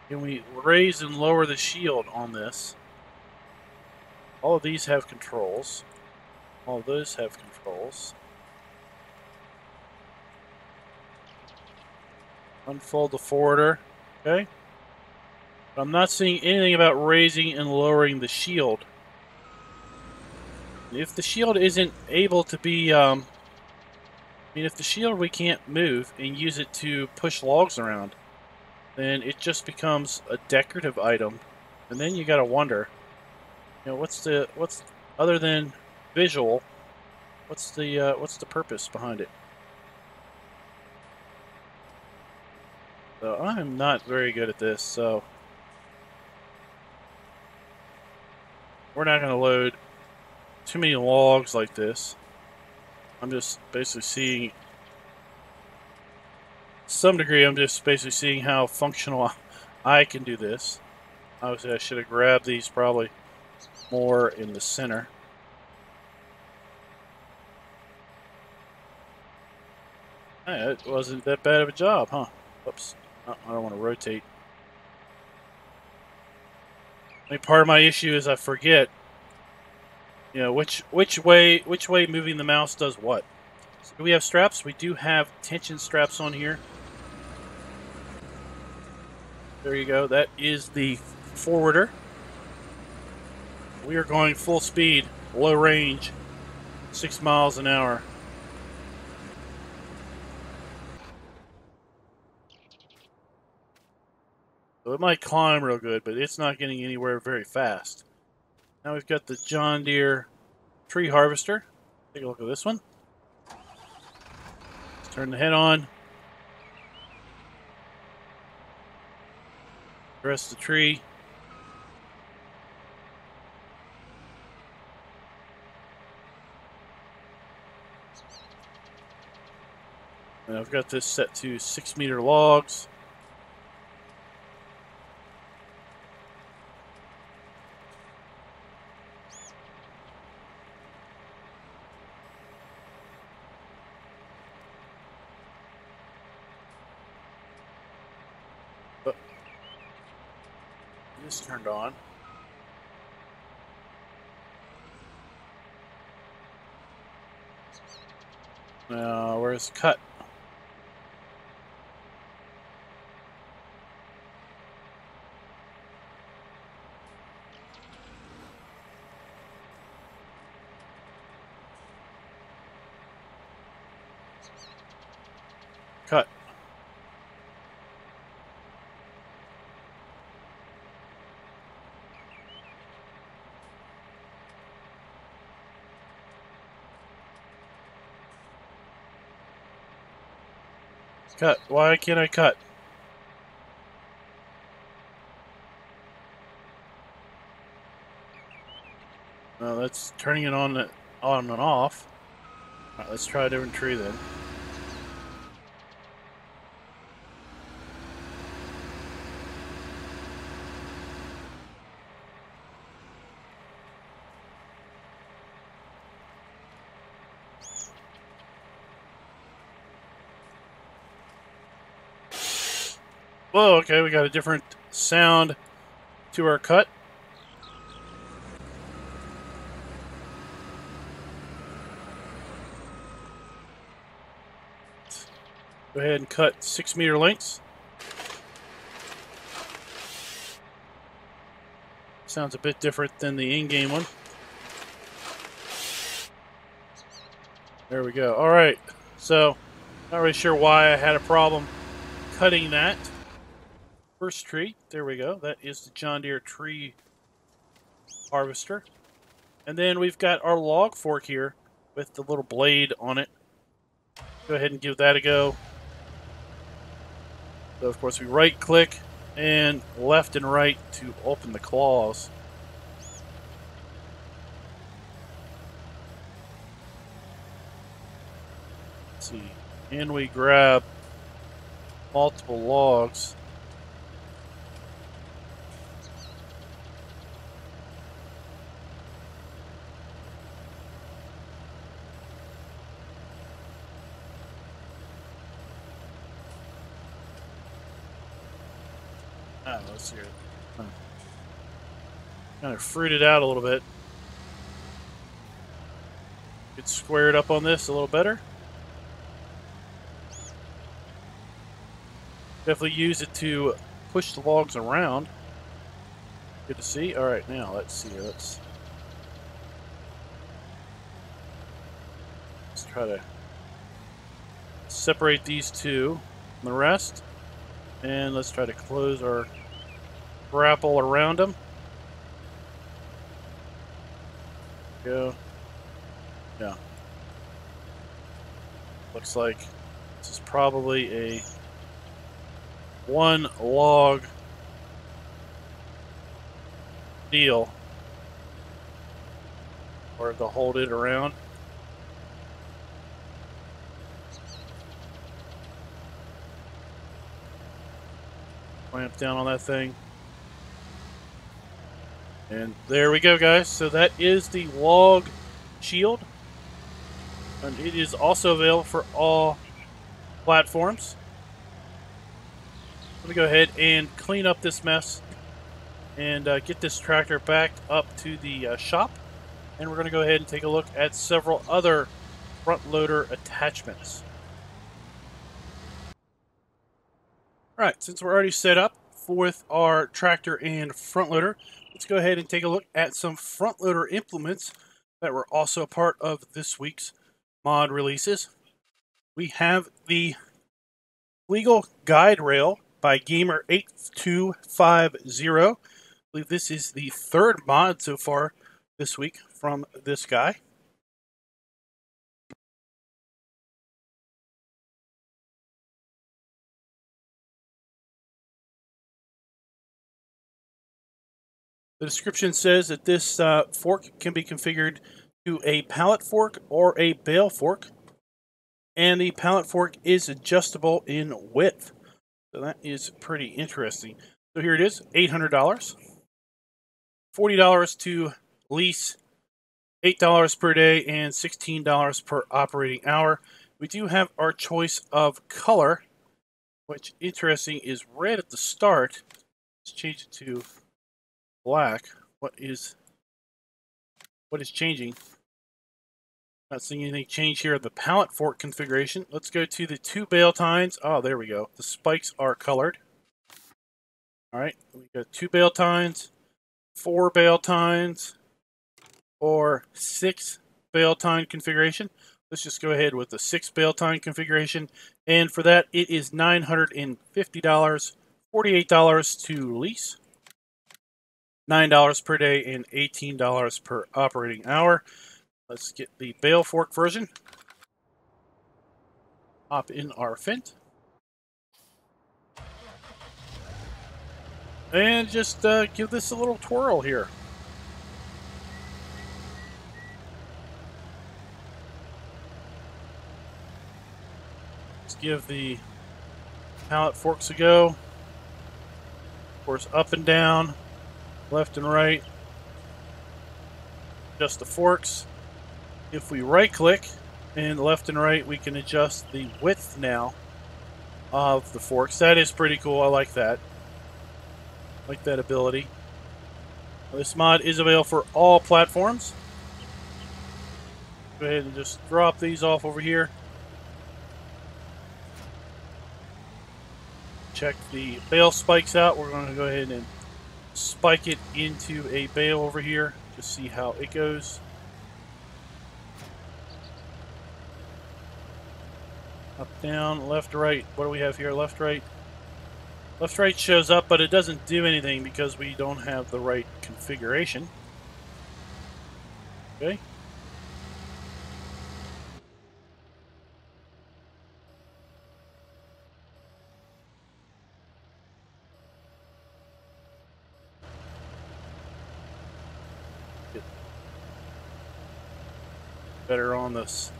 Can we raise and lower the shield on this? All of these have controls. All of those have controls. Unfold the forwarder. Okay. But I'm not seeing anything about raising and lowering the shield. If the shield isn't able to be, I mean, if the shield we can't move and use it to push logs around, then it just becomes a decorative item. And then you gotta wonder, you know, what's other than visual, what's the purpose behind it? So I'm not very good at this, so we're not gonna load too many logs like this. I'm just basically seeing, to some degree, I'm just basically seeing how functional I can do this. Obviously, I should have grabbed these probably more in the center. Hey, it wasn't that bad of a job, huh? Oops. I don't want to rotate. I mean, part of my issue is I forget, you know, which way moving the mouse does what. So do we have straps? We do have tension straps on here. There you go. That is the forwarder. We are going full speed, low range, 6 miles an hour. So it might climb real good, but it's not getting anywhere very fast. Now we've got the John Deere tree harvester. Take a look at this one. Let's turn the head on. Press the tree. And I've got this set to 6-meter logs. But this turned on. Now, where's cut? Cut. Cut. Why can't I cut? No, that's turning it on and off. Alright, let's try a different tree then. Whoa, okay, we got a different sound to our cut. Go ahead and cut 6-meter lengths. Sounds a bit different than the in-game one. There we go. All right, so not really sure why I had a problem cutting that first tree. There we go. That is the John Deere tree harvester. And then we've got our log fork here with the little blade on it. Go ahead and give that a go. So of course we right click and left and right to open the claws. Let's see. And we grab multiple logs. Let's hear it. Kind of fruited out a little bit. Get squared up on this a little better. Definitely use it to push the logs around. Good to see. All right, now let's see here. Let's try to separate these two from the rest. And let's try to close our grapple around them. Go. Yeah. Looks like this is probably a one log deal, or to hold it around. Clamp down on that thing. And there we go, guys. So that is the log shield. And it is also available for all platforms. Let me go ahead and clean up this mess and get this tractor back up to the shop. And we're going to go ahead and take a look at several other front loader attachments. All right, since we're already set up with our tractor and front loader, let's go ahead and take a look at some front loader implements that were also a part of this week's mod releases. We have the Legal Guide Rail by Gamer8250. I believe this is the third mod so far this week from this guy. The description says that this fork can be configured to a pallet fork or a bale fork, and the pallet fork is adjustable in width. So that is pretty interesting. So here it is, $800, $40 to lease, $8 per day, and $16 per operating hour. We do have our choice of color, which interesting is red at the start. Let's change it to black. What is changing? Not seeing anything change here. The pallet fork configuration. Let's go to the 2 bale tines. Oh, there we go. The spikes are colored. All right, we got 2 bale tines, 4 bale tines, or 6 bale tine configuration. Let's just go ahead with the 6 bale tine configuration, and for that it is $950, $48 to lease, $9 per day, and $18 per operating hour. Let's get the bale fork version. Hop in our Fent. And just give this a little twirl here. Let's give the pallet forks a go. Of course, up and down, left and right. Adjust the forks. If we right click and left and right, we can adjust the width now of the forks. That is pretty cool. I like that. I like that ability. This mod is available for all platforms. Go ahead and just drop these off over here. Check the bale spikes out. We're going to go ahead and spike it into a bale over here. Just see how it goes. Up, down, left, right. What do we have here? Left, right. Left, right shows up, but it doesn't do anything because we don't have the right configuration. Okay. Get better on this.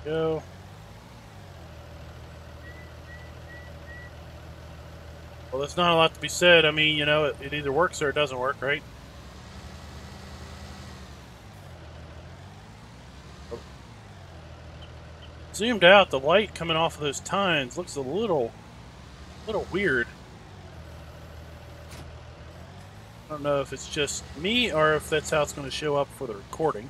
Go. Well, there's not a lot to be said. I mean, you know, it either works or it doesn't work, right? Zoomed out, the light coming off of those tines looks a little weird. I don't know if it's just me or if that's how it's going to show up for the recording.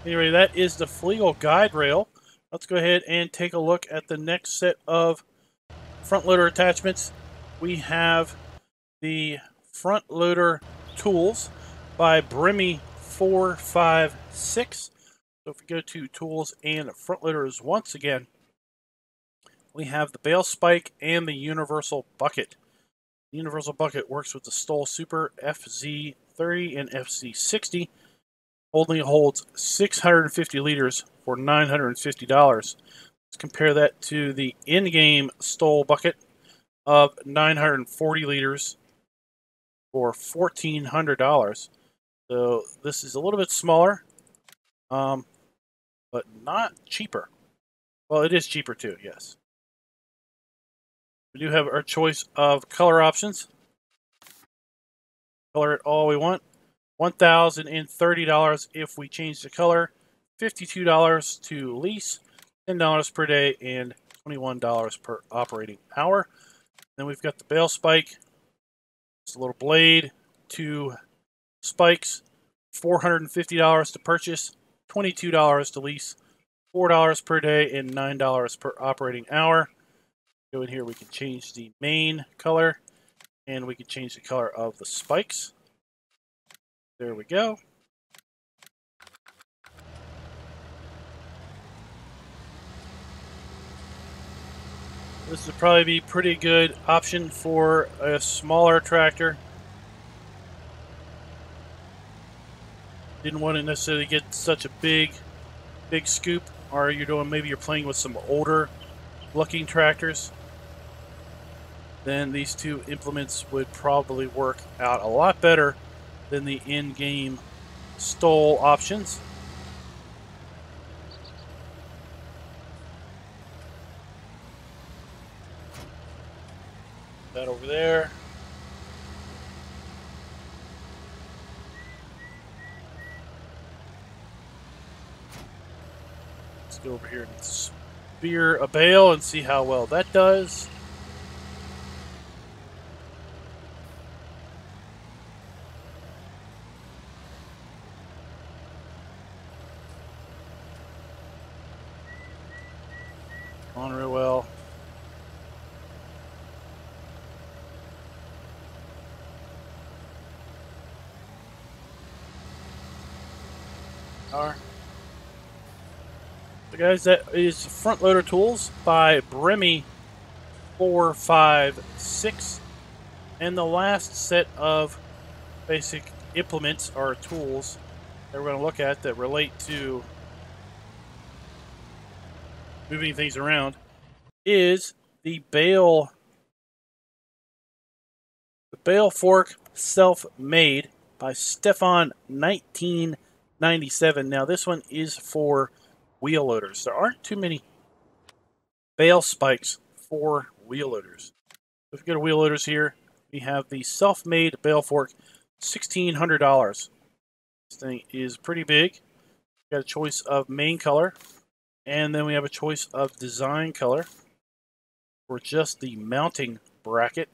Anyway, that is the Flegel guide rail. Let's go ahead and take a look at the next set of front loader attachments. We have the front loader tools by Bremy 456. So if we go to tools and front loaders once again, we have the bale spike and the universal bucket. The universal bucket works with the Stoll Super FZ30 and FZ60. Only holds 650 liters for $950. Let's compare that to the in-game Stoll bucket of 940 liters for $1,400. So this is a little bit smaller, but not cheaper. Well, it is cheaper too, yes. We do have our choice of color options. Color it all we want. $1,030 if we change the color, $52 to lease, $10 per day, and $21 per operating hour. Then we've got the bale spike. It's a little blade, 2 spikes, $450 to purchase, $22 to lease, $4 per day, and $9 per operating hour. Go in here, we can change the main color, and we can change the color of the spikes. There we go. This would probably be a pretty good option for a smaller tractor. Didn't want to necessarily get such a big scoop, or maybe you're playing with some older looking tractors. Then these two implements would probably work out a lot better than the in-game Stoll options. That over there. Let's go over here and spear a bale and see how well that does. On real well. So guys, that is Front Loader Tools by Bremy 456. And the last set of basic implements or tools that we're going to look at that relate to moving things around is the bale fork self-made by Stefan 1997. Now this one is for wheel loaders. There aren't too many bale spikes for wheel loaders. If we go to wheel loaders here, we have the self-made bale fork, $1,600. This thing is pretty big. We've got a choice of main color, and then we have a choice of design color for just the mounting bracket.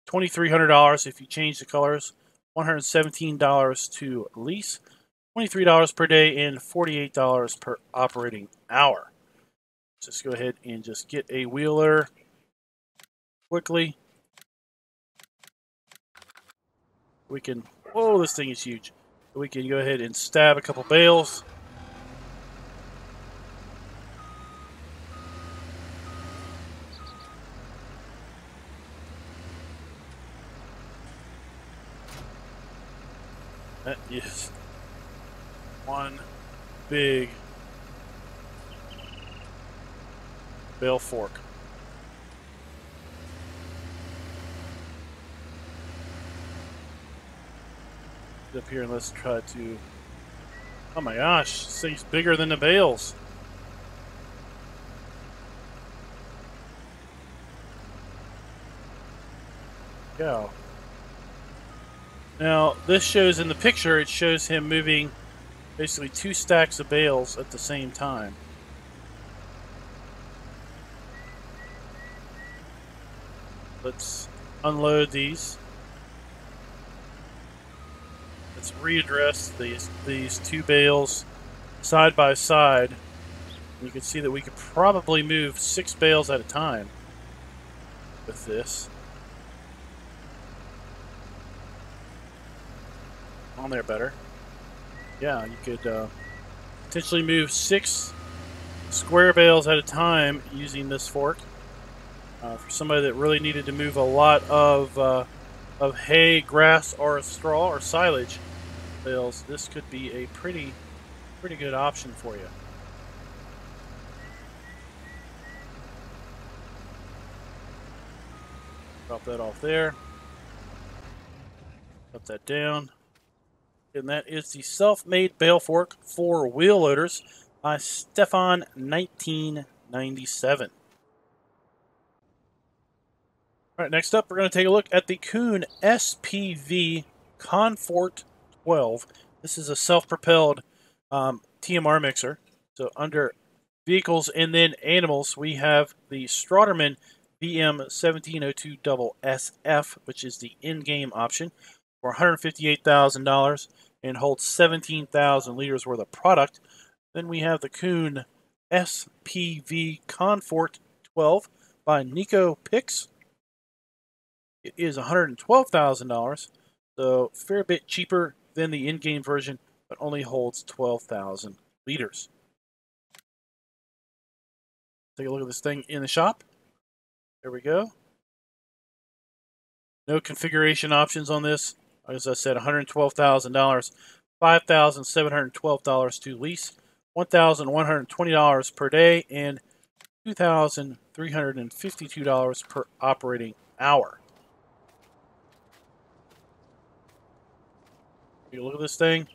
$2,300 if you change the colors, $117 to lease, $23 per day, and $48 per operating hour. Just go ahead and just get a wheel loader quickly. We can, whoa, this thing is huge. We can go ahead and stab a couple bales. That is one big bale fork. Up here and let's try to, oh my gosh, this thing's bigger than the bales. go. Now, this shows in the picture, it shows him moving basically 2 stacks of bales at the same time. Let's unload these. Let's readdress these 2 bales side by side. You can see that we could probably move 6 bales at a time with this. On there better. Yeah, you could potentially move 6 square bales at a time using this fork. For somebody that really needed to move a lot of hay, grass, or straw or silage bales, this could be a pretty good option for you. Drop that off there. Put that down. And that is the self-made bale fork for wheel loaders by Stefan 1997. All right, next up, we're going to take a look at the Kuhn SPV Confort 12. This is a self-propelled TMR mixer. So under vehicles and then animals, we have the Strauderman VM1702SF, which is the in-game option, for $158,000 and holds 17,000 liters worth of product. Then we have the Kuhn SPV Confort 12 by Nico Pix. It is $112,000, so a fair bit cheaper than the in-game version, but only holds 12,000 liters. Take a look at this thing in the shop. There we go. No configuration options on this. As I said, $112,000, $5,712 to lease, $1,120 per day, and $2,352 per operating hour. Take a look at this thing.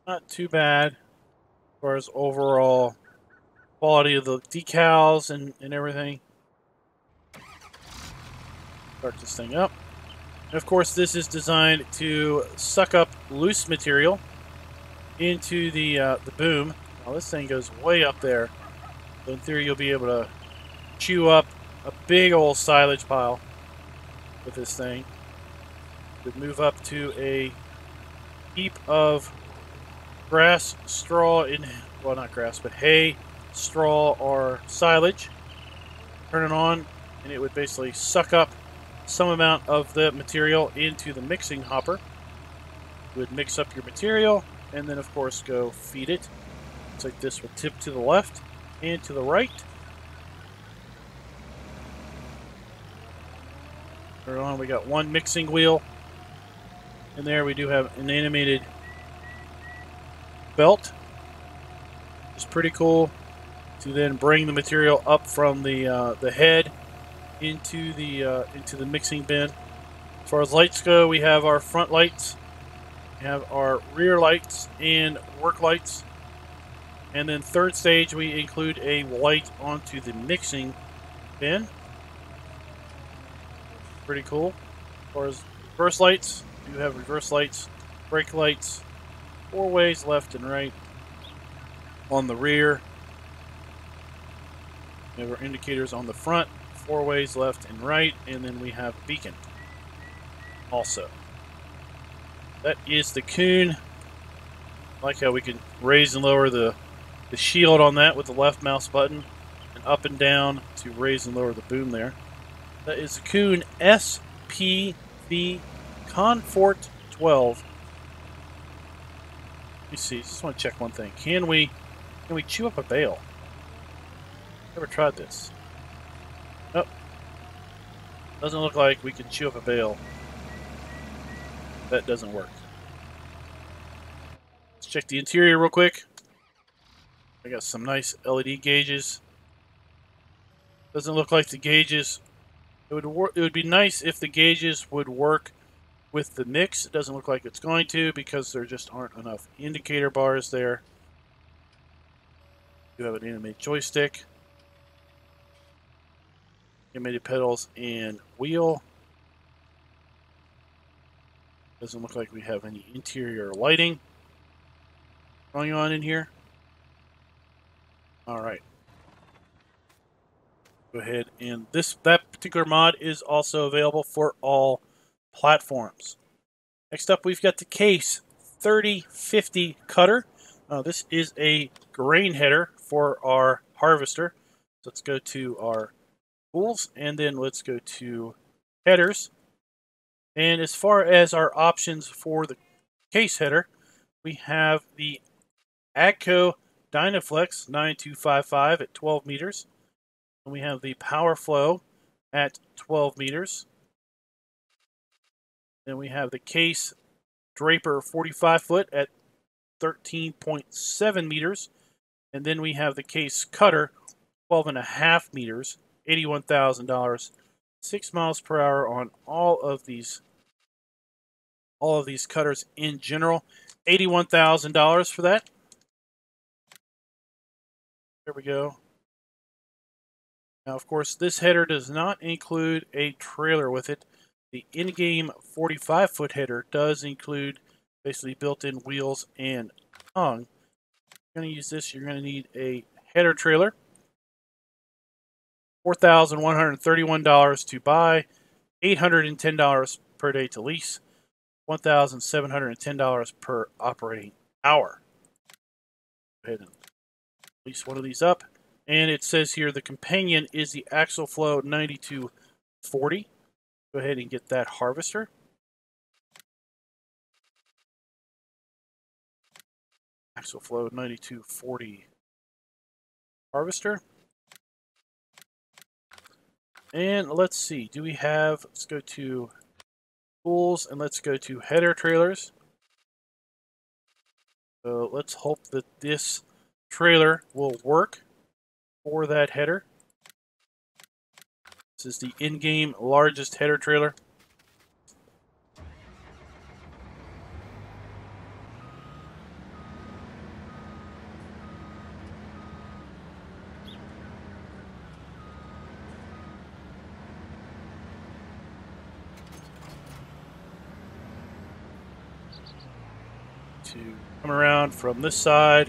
Not too bad as far as overall quality of the decals and everything. Start this thing up. And of course, this is designed to suck up loose material into the boom. Now this thing goes way up there. So in theory, you'll be able to chew up a big old silage pile with this thing. Could move up to a heap of grass, straw, well, not grass, but hay, straw, or silage. Turn it on, and it would basically suck up some amount of the material into the mixing hopper. You would mix up your material, and then, of course, go feed it. Looks like this will tip to the left and to the right. Turn it on. We got one mixing wheel. And there we do have an animated belt. It's pretty cool to then bring the material up from the head into the mixing bin. As far as lights go, we have our front lights, we have our rear lights and work lights, and then third stage we include a light onto the mixing bin. Pretty cool. As far as reverse lights, we have reverse lights, brake lights, 4 ways left and right. On the rear, we have our indicators on the front, 4 ways left and right, and then we have a beacon also. That is the Kuhn. I like how we can raise and lower the shield on that with the left mouse button, and up and down to raise and lower the boom there. That is the Kuhn SPV Confort 12. Let me see, just want to check one thing. Can we chew up a bale? Never tried this. Nope. Doesn't look like we can chew up a bale. That doesn't work. Let's check the interior real quick. I got some nice LED gauges. Doesn't look like the gauges. It would be nice if the gauges would work with the mix. It doesn't look like it's going to because there just aren't enough indicator bars there. You have an animated joystick. animated pedals and wheel. Doesn't look like we have any interior lighting going on in here. All right. Go ahead, and that particular mod is also available for all platforms. Next up, we've got the Case 3050 cutter. This is a grain header for our harvester. So let's go to our tools, and then let's go to headers. And as far as our options for the case header, we have the AGCO Dynaflex 9255 at 12 meters. And we have the PowerFlow at 12 meters. Then we have the Case Draper 45 foot at 13.7 meters. And then we have the Case Cutter 12.5 meters, $81,000, 6 miles per hour on all of these cutters in general. $81,000 for that. There we go. Now, of course, this header does not include a trailer with it. The in-game 45-foot header does include basically built-in wheels and tongue. If you're going to use this, you're going to need a header trailer. $4,131 to buy, $810 per day to lease, $1,710 per operating hour. Go ahead and lease one of these up. And it says here the companion is the Axle Flow 9240. Go ahead and get that harvester. Axle Flow 9240 harvester. And let's see, let's go to tools and let's go to header trailers. So let's hope that this trailer will work for that header. This is the in-game largest header trailer. To come around from this side.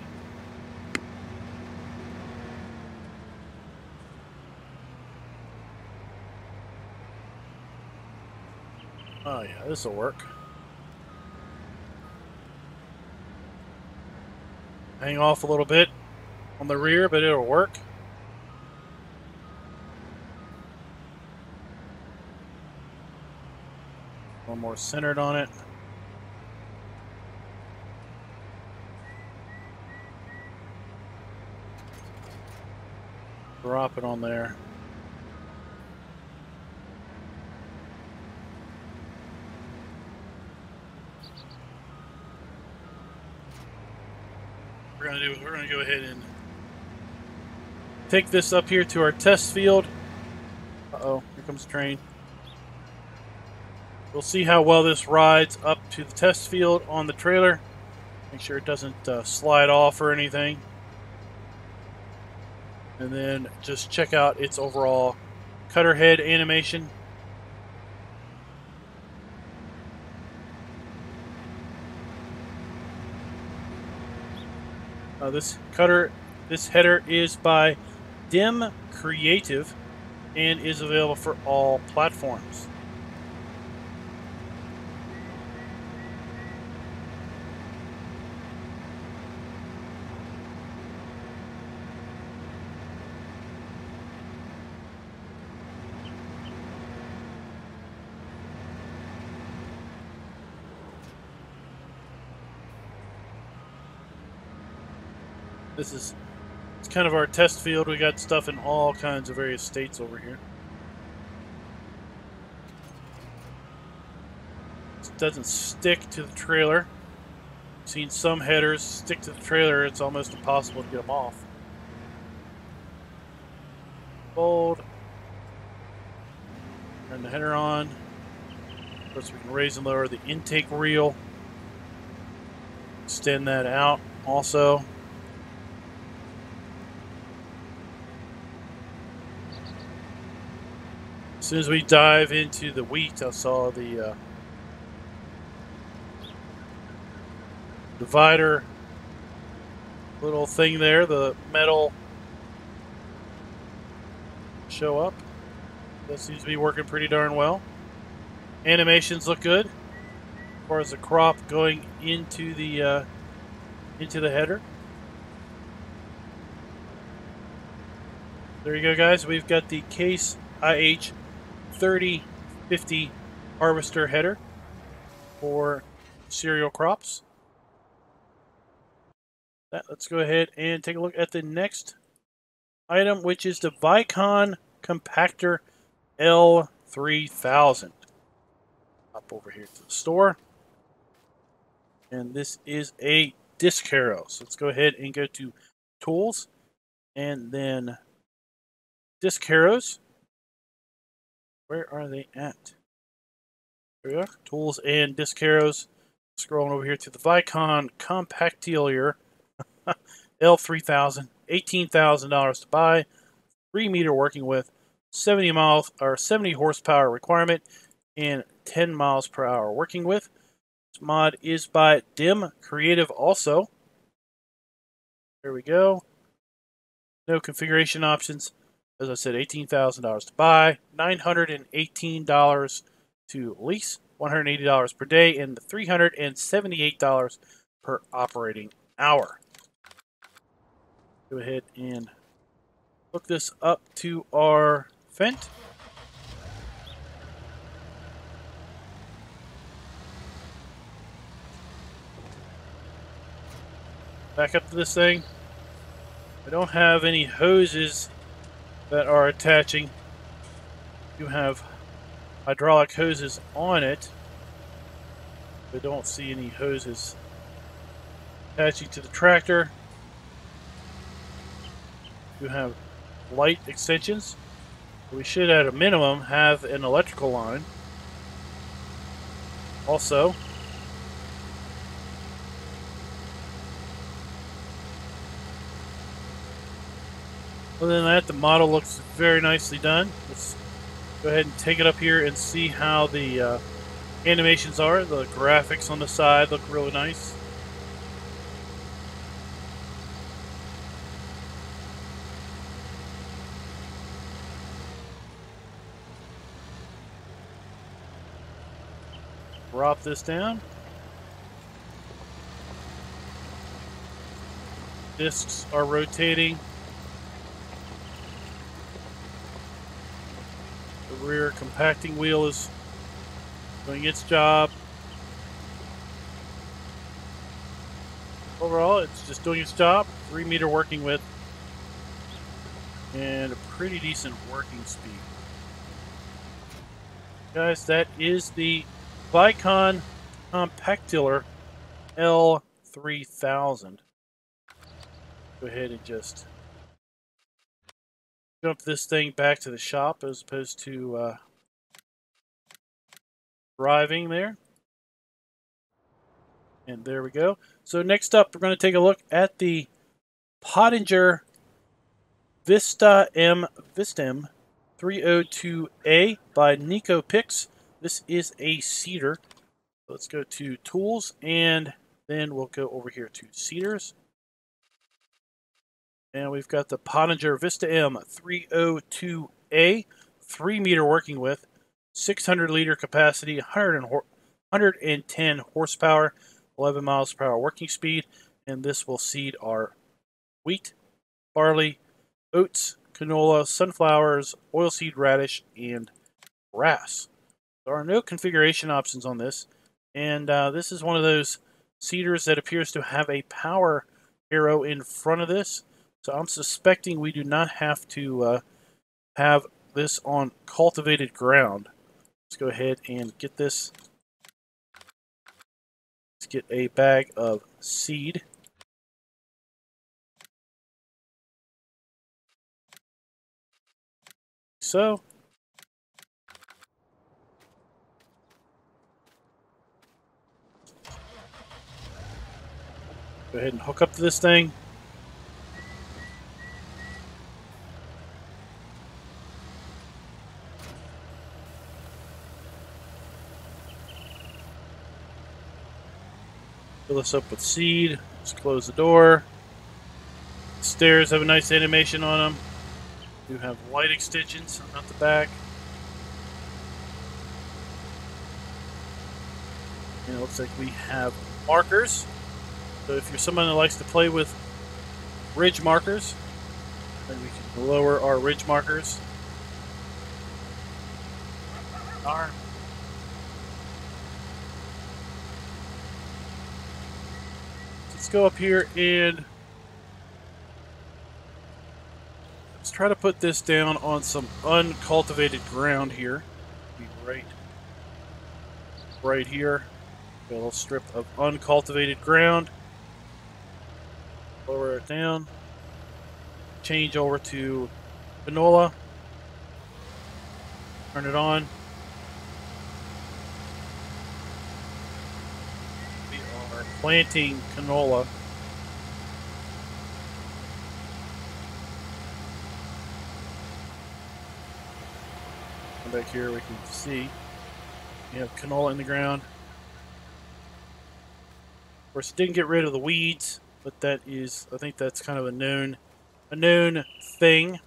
Oh yeah, this will work. Hang off a little bit on the rear, but it'll work. One more centered on it. Drop it on there. We're gonna go ahead and take this up here to our test field. Uh-oh, here comes the train. We'll see how well this rides up to the test field on the trailer. Make sure it doesn't slide off or anything. And then just check out its overall cutter head animation. This header is by Dim Creative and is available for all platforms. It's kind of our test field. We got stuff in all kinds of various states over here. It doesn't stick to the trailer. I've seen some headers stick to the trailer. It's almost impossible to get them off. Fold. Turn the header on. Of course, we can raise and lower the intake reel. Extend that out also. As soon as we dive into the wheat, I saw the divider little thing there, the metal show up. That seems to be working pretty darn well. Animations look good as far as the crop going into the header. There you go, guys. We've got the Case IH 3050 harvester header for cereal crops. Let's go ahead and take a look at the next item, which is the Vicon Compactor L3000. Hop over here to the store. And this is a disc harrow. So let's go ahead and go to Tools and then Disc harrows. Where are they at? There we are. Tools and disc harrows. Scrolling over here to the Vicon Compactor L3000. $18,000 to buy. 3 meter working with. 70 horsepower requirement and 10 miles per hour working with. This mod is by Dim Creative also. There we go. No configuration options. As I said, $18,000 to buy, $918 to lease, $180 per day, and $378 per operating hour. Go ahead and hook this up to our Fendt. Back up to this thing. I don't have any hoses that are attaching. You have hydraulic hoses on it. I don't see any hoses attaching to the tractor. You have light extensions. We should at a minimum have an electrical line. Also, other than that, the model looks very nicely done. Let's go ahead and take it up here and see how the animations are. The graphics on the side look really nice. Drop this down. Discs are rotating. The rear compacting wheel is doing its job. Overall, it's just doing its job. 3 meter working width and a pretty decent working speed. Guys, that is the Vicon Compactor L3000. Go ahead and just jump this thing back to the shop as opposed to driving there. And there we go. So next up, we're going to take a look at the Pottinger Vistem 302A by Nico Pix. This is a seeder. Let's go to Tools, and then we'll go over here to Seeders. And we've got the Pottinger Vistem 302A, 3 meter working width, 600 liter capacity, 110 horsepower, 11 miles per hour working speed, and this will seed our wheat, barley, oats, canola, sunflowers, oilseed radish, and grass. There are no configuration options on this, and this is one of those seeders that appears to have a power arrow in front of this. So I'm suspecting we do not have to have this on cultivated ground. Let's go ahead and get this. Let's get a bag of seed. So. Go ahead and hook up to this thing. Fill this up with seed. Let's close the door. The stairs have a nice animation on them. Do have light extensions out the back. And it looks like we have markers. So if you're someone that likes to play with ridge markers, then we can lower our ridge markers. Let's go up here and let's try to put this down on some uncultivated ground here. Be right here. A little strip of uncultivated ground. Lower it down. Change over to canola. Turn it on. We are planting canola. Come back here, we can see we have canola in the ground. Of course, it didn't get rid of the weeds, but that is, I think that's kind of a known thing.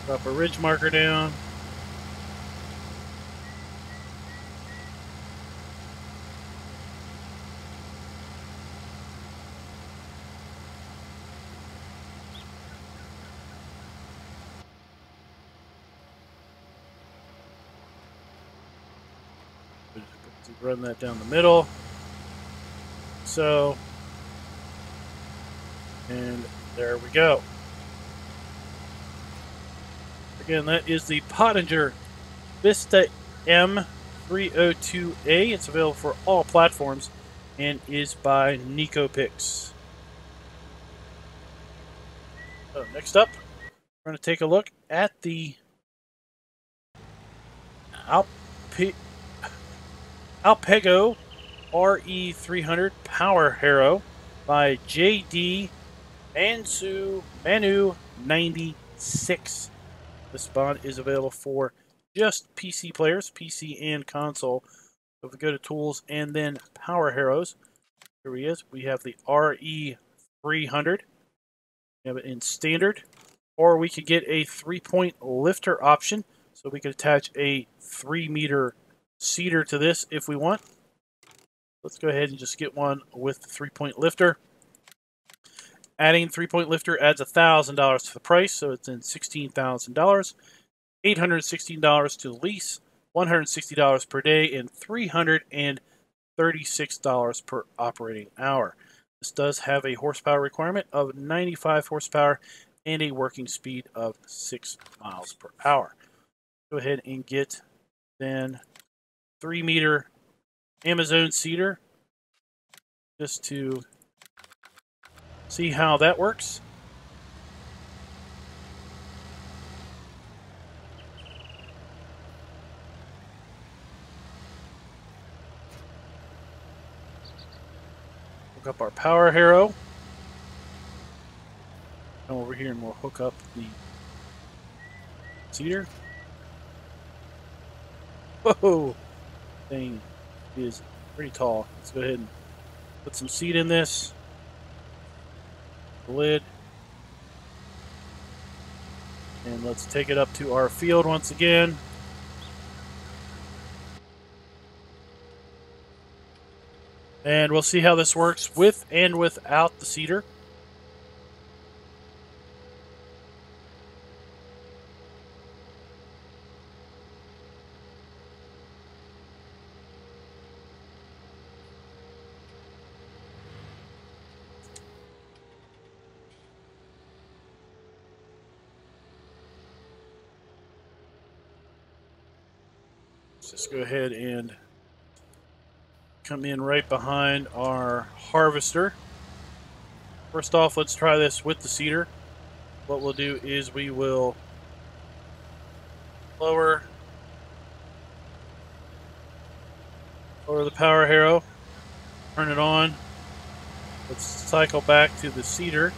Drop a ridge marker down. Run that down the middle. So, and there we go. Again, that is the Pottinger Vista M302A. It's available for all platforms and is by NecoPix. So next up, we're going to take a look at the Alpego RE300 Power Harrow by JD Manu 96. This mod is available for just PC players, PC and console. So if we go to tools and then Power Harrows, here he is. We have the RE300. We have it in standard, or we could get a 3-point lifter option. So we could attach a 3-meter cedar to this if we want. Let's go ahead and just get one with the 3-point lifter. Adding 3-point lifter adds $1,000 to the price, so it's in $16,000. $816 to lease, $160 per day, and $336 per operating hour. This does have a horsepower requirement of 95 horsepower and a working speed of 6 miles per hour. Go ahead and get then 3-meter Amazon cedar just to see how that works. Hook up our power harrow. Come over here and we'll hook up the cedar. Whoa! Thing is pretty tall. Let's go ahead and put some seed in this. The lid. And let's take it up to our field once again. And we'll see how this works with and without the cedar. Let's just go ahead and come in right behind our harvester. First off, let's try this with the cedar. What we'll do is we will lower the power harrow, turn it on. Let's cycle back to the cedar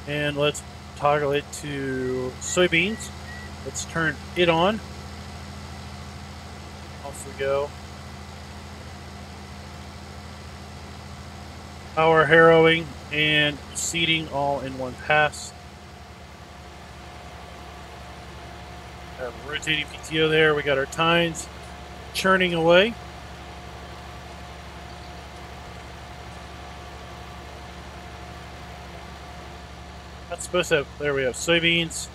and let's toggle it to soybeans. Let's turn it on. Off we go. Power harrowing and seeding all in one pass. Our rotating PTO there. We got our tines churning away. That's supposed to have, there we have soybeans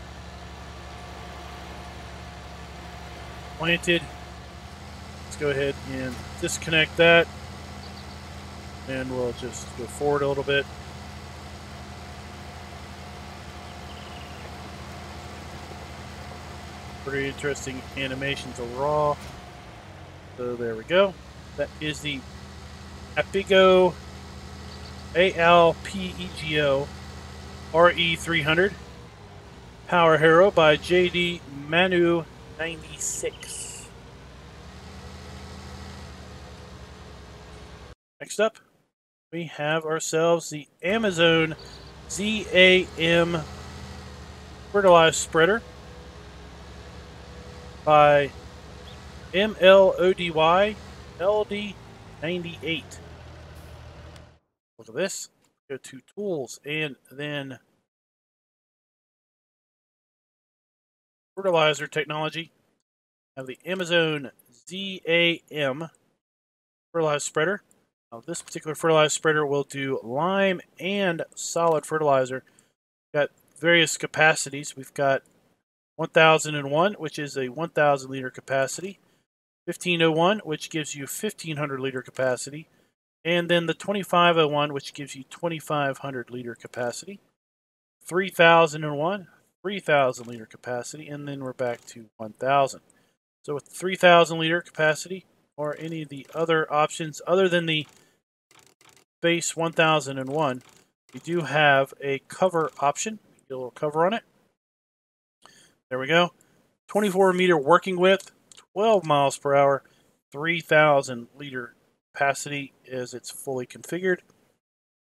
planted. Let's go ahead and disconnect that. And we'll just go forward a little bit. Pretty interesting animations overall. So there we go. That is the Apego ALPEGO RE300 Power Hero by JD Manu 96. Next up, we have ourselves the Amazon ZAM fertilizer spreader by MLODY LD98. Look at this. Go to tools and then fertilizer technology. Have the Amazon ZAM fertilizer spreader. Now, this particular fertilizer spreader will do lime and solid fertilizer. Got various capacities. We've got 1001, which is a 1,000 liter capacity. 1501, which gives you 1,500 liter capacity. And then the 2501, which gives you 2,500 liter capacity. 3001, 3,000 liter capacity. And then we're back to 1,000. So with 3,000 liter capacity, or any of the other options other than the base 1001, you do have a cover option. Get a little cover on it. There we go. 24 meter working width, 12 miles per hour, 3,000 liter capacity as it's fully configured.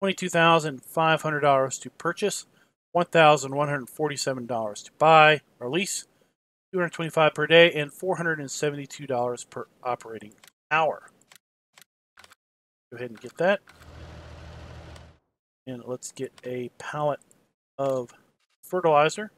$22,500 to purchase, $1,147 to buy or lease, $225 per day, and $472 per operating hour. Go ahead and get that. And let's get a pallet of fertilizer.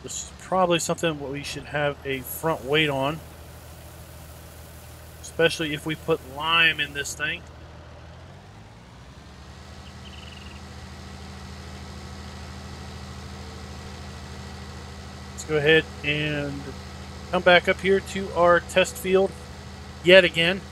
This is probably something we should have a front weight on, especially if we put lime in this thing. Let's go ahead and come back up here to our test field yet again.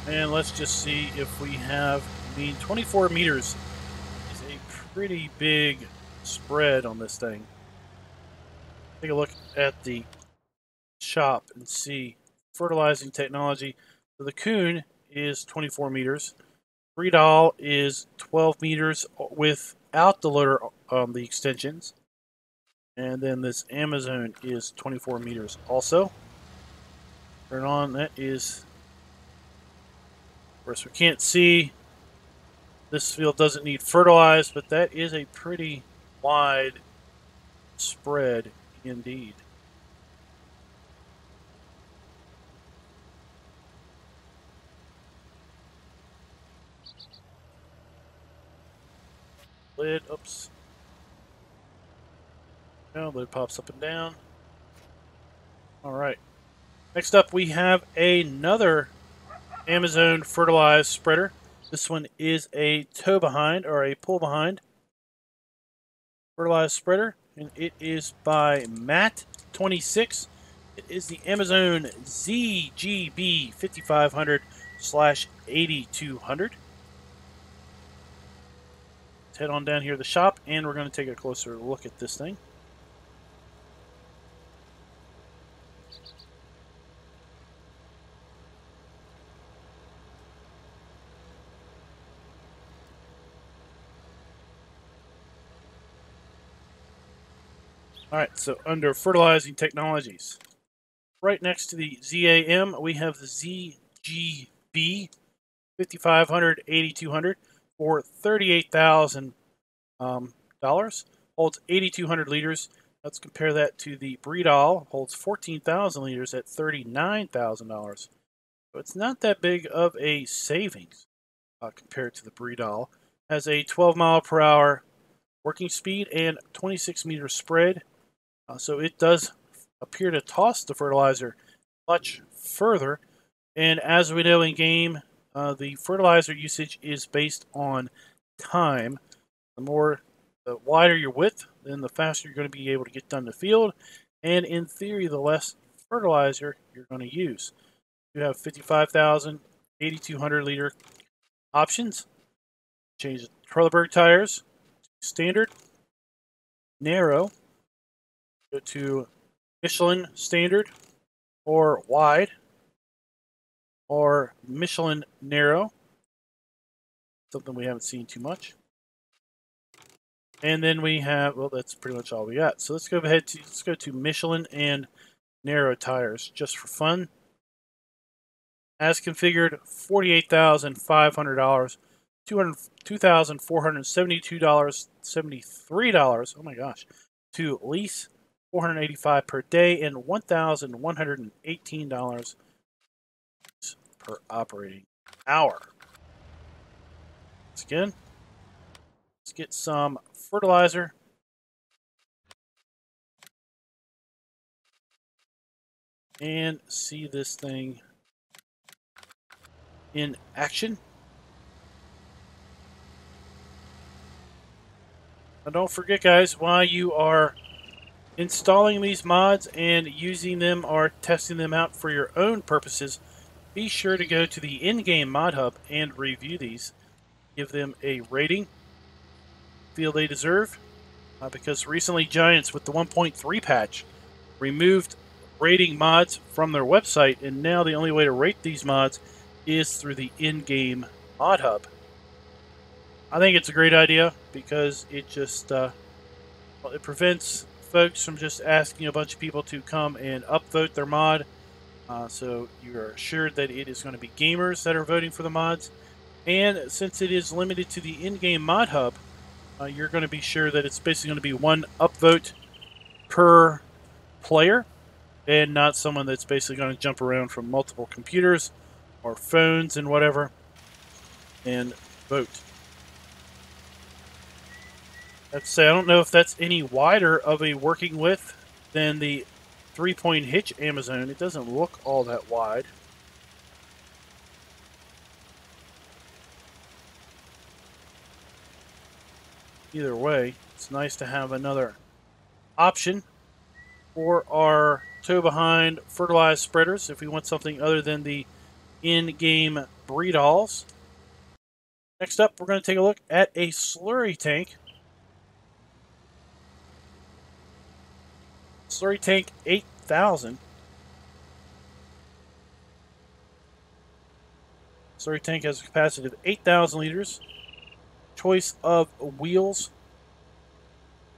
And let's just see if we have, 24 meters is a pretty big spread on this thing. Take a look at the shop and see fertilizing technology. So the Coon is 24 meters. Freedol is 12 meters without the loader, the extensions. And then this Amazon is 24 meters also. Turn on, that is... Of course, we can't see. This field doesn't need fertilized, but that is a pretty wide spread indeed. Lid, oops. No, lid pops up and down. All right. Next up, we have another Amazon fertilized spreader. This one is a tow behind or a pull behind fertilized spreader, and it is by Matt 26. It is the Amazon ZGB 5500/8200. Let's head on down here to the shop, and we're going to take a closer look at this thing. Alright, so under fertilizing technologies, right next to the ZAM, we have the ZGB 5500 8200 for $38,000. Holds 8,200 liters. Let's compare that to the Breedall, holds 14,000 liters at $39,000. So it's not that big of a savings compared to the Breedall. Has a 12 mile per hour working speed and 26 meter spread. So it does appear to toss the fertilizer much further. And as we know in game, the fertilizer usage is based on time. The wider your width, then the faster you're going to be able to get done in the field. And in theory, the less fertilizer you're going to use. You have 55,000, 8,200 liter options. Change the Trelleborg tires, standard, narrow, go to Michelin standard, or wide, or Michelin narrow, something we haven't seen too much. And then we have, well, that's pretty much all we got. So let's go to Michelin and narrow tires just for fun. As configured, $48,500, $2,472.73. Oh my gosh. To lease, $485 per day, and $1,118 per operating hour. Once again, let's get some fertilizer. And see this thing in action. Now don't forget, guys, while you are installing these mods and using them or testing them out for your own purposes, be sure to go to the in-game mod hub and review these. Give them a rating. Feel they deserve. Because recently Giants, with the 1.3 patch, removed rating mods from their website, and now the only way to rate these mods is through the in-game mod hub. I think it's a great idea because it just well, it prevents folks from just asking a bunch of people to come and upvote their mod. So you are assured that it is going to be gamers that are voting for the mods. And since it is limited to the in-game mod hub, you're going to be sure that it's basically going to be one upvote per player, and not someone that's basically going to jump around from multiple computers or phones and whatever and vote. I have to say, I don't know if that's any wider of a working width than the 3-point hitch Amazon. It doesn't look all that wide. Either way, it's nice to have another option for our tow-behind fertilized spreaders if we want something other than the in-game Breedalls. Next up, we're going to take a look at a slurry tank. Slurry tank 8000. Slurry tank has a capacity of 8,000 liters. Choice of wheels,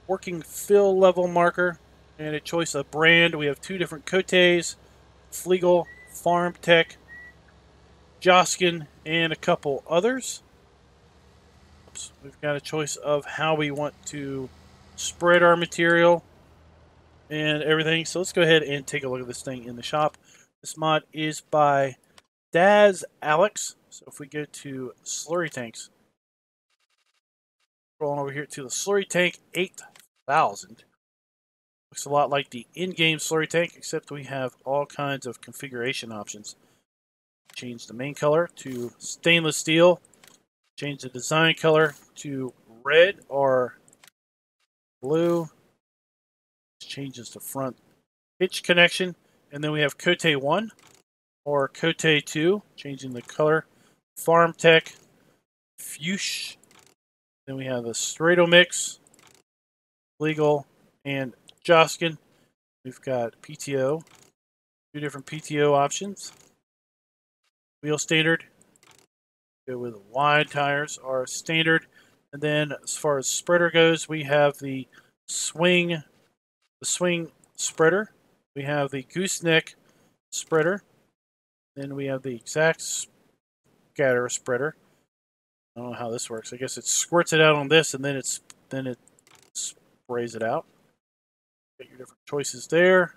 working fill level marker, and a choice of brand. We have two different Cotes, Flegel, Farm Tech, Joskin, and a couple others. Oops. We've got a choice of how we want to spread our material and everything. So let's go ahead and take a look at this thing in the shop. This mod is by Daz Alex. So if we go to slurry tanks, rolling over here to the slurry tank 8000. Looks a lot like the in-game slurry tank, except we have all kinds of configuration options. Change the main color to stainless steel. Change the design color to red or blue. This changes the front hitch connection. And then we have Cote 1 or Cote 2, changing the color. Farm Tech, Fuchsia. Then we have a Strato Mix, Legal, and Joskin. We've got PTO, two different PTO options. Wheel standard, go with wide tires are standard. And then as far as spreader goes, we have the swing the swing spreader. We have the gooseneck spreader. Then we have the exact scatter spreader. I don't know how this works. I guess it squirts it out on this, and then it sprays it out. Get your different choices there.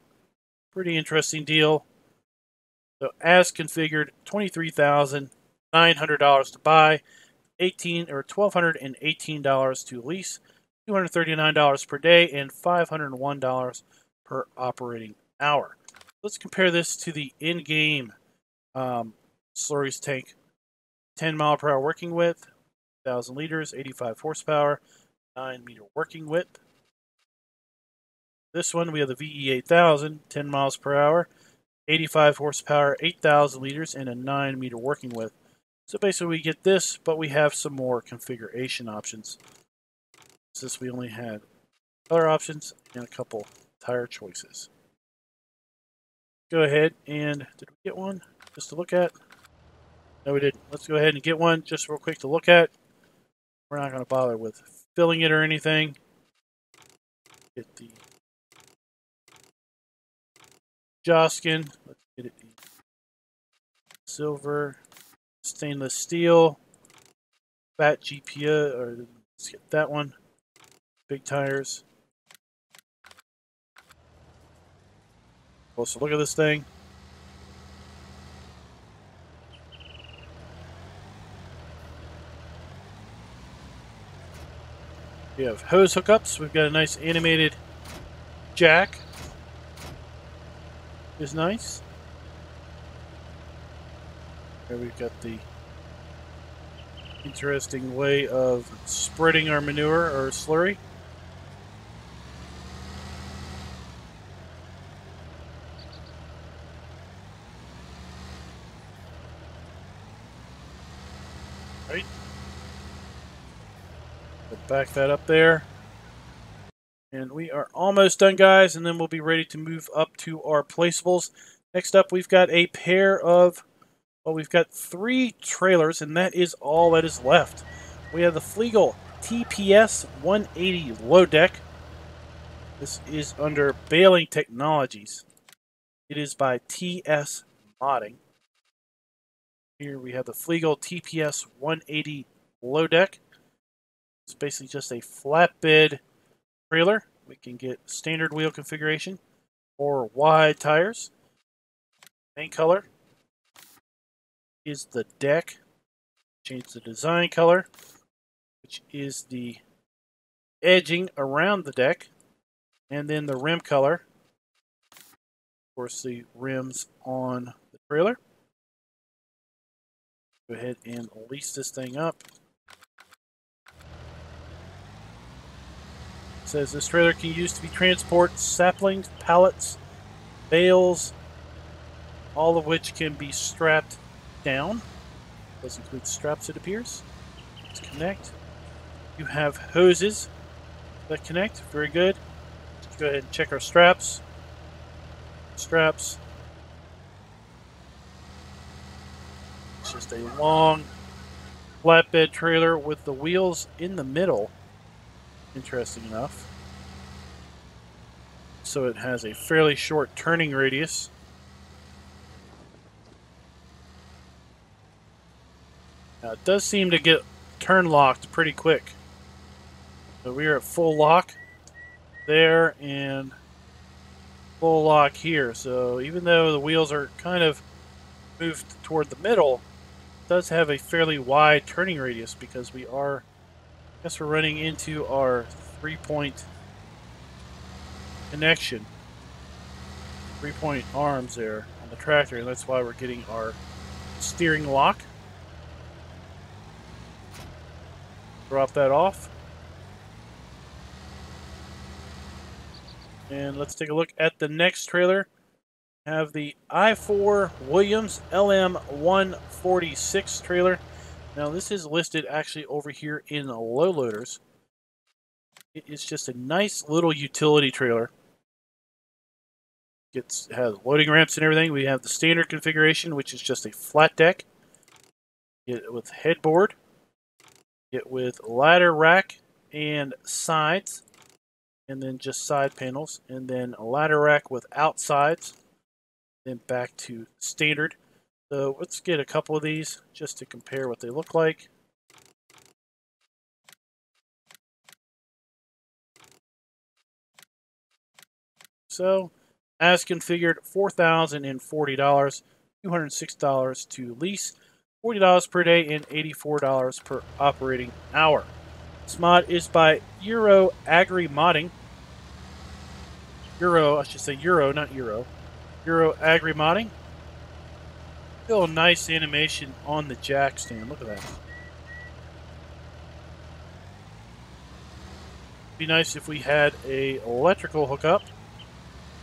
Pretty interesting deal. So as configured, $23,900 to buy, $1,218 to lease, $239 per day, and $501 per operating hour. Let's compare this to the in-game slurries tank. 10-mile-per-hour working width, 1,000 liters, 85 horsepower, 9-meter working width. This one, we have the VE8000, 10 miles per hour, 85 horsepower, 8,000 liters, and a 9-meter working width. So basically we get this, but we have some more configuration options. Since we only had color options and a couple tire choices. Go ahead and, did we get one just to look at? No, we didn't. Let's go ahead and get one just real quick to look at. We're not going to bother with filling it or anything. Get the Joskin. Let's get it silver, stainless steel, fat GPU, or let's get that one. Big tires. Also, look at this thing. We have hose hookups. We've got a nice animated jack. Is nice. Here we've got the interesting way of spreading our manure or slurry. Right. We'll back that up there. And we are almost done, guys, and then we'll be ready to move up to our placeables. Next up, we've got a pair of, well, we've got 3 trailers, and that is all that is left. We have the Flegel TPS 180 low deck. This is under Baling Technologies. It is by TS Modding. Here we have the Flegel TPS 180 low deck. It's basically just a flatbed trailer. We can get standard wheel configuration or wide tires. Main color is the deck. Change the design color, which is the edging around the deck. And then the rim color, of course, the rims on the trailer. Go ahead and lease this thing up. It says this trailer can be used to transport saplings, pallets, bales, all of which can be strapped down. Does include straps, it appears. Let's connect. You have hoses that connect. Very good. Let's go ahead and check our straps. Straps. It's just a long flatbed trailer with the wheels in the middle. Interesting enough. So it has a fairly short turning radius. Now it does seem to get turn locked pretty quick. So we are at full lock there and full lock here. So even though the wheels are kind of moved toward the middle, it does have a fairly wide turning radius because we are, I guess we're running into our 3-point connection. 3-point arms there on the tractor, and that's why we're getting our steering lock. Drop that off. And let's take a look at the next trailer. Have the I4 Williams LM146 trailer. Now this is listed actually over here in low loaders. It is just a nice little utility trailer. It has loading ramps and everything. We have the standard configuration, which is just a flat deck. Get it with headboard. Get with ladder rack and sides. and then just side panels, and then a ladder rack with outsides, then back to standard. So let's get a couple of these just to compare what they look like. So, as configured, $4,040, $206 to lease, $40 per day, and $84 per operating hour. This mod is by Euro Agri Modding. I should say Euro, not Euro. Euro Agri Modding. Still a nice animation on the jack stand. Look at that. Be nice if we had a electrical hookup.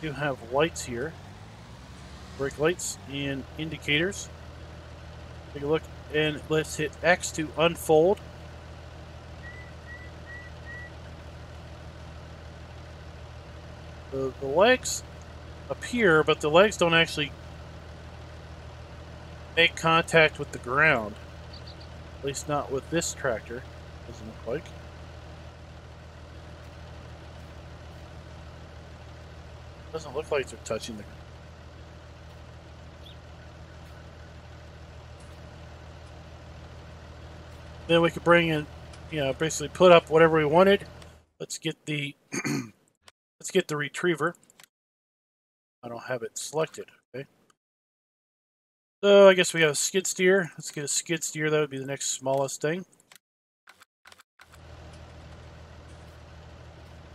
We do have lights here. Brake lights and indicators. Take a look, and let's hit X to unfold. The legs appear, but the legs don't actually make contact with the ground. At least not with this tractor, doesn't look like. Doesn't look like they're touching the ground. Then we could bring in, basically put up whatever we wanted. Let's get the let's get the retriever. I don't have it selected. Okay. So I guess we have a skid steer. Let's get a skid steer. That would be the next smallest thing.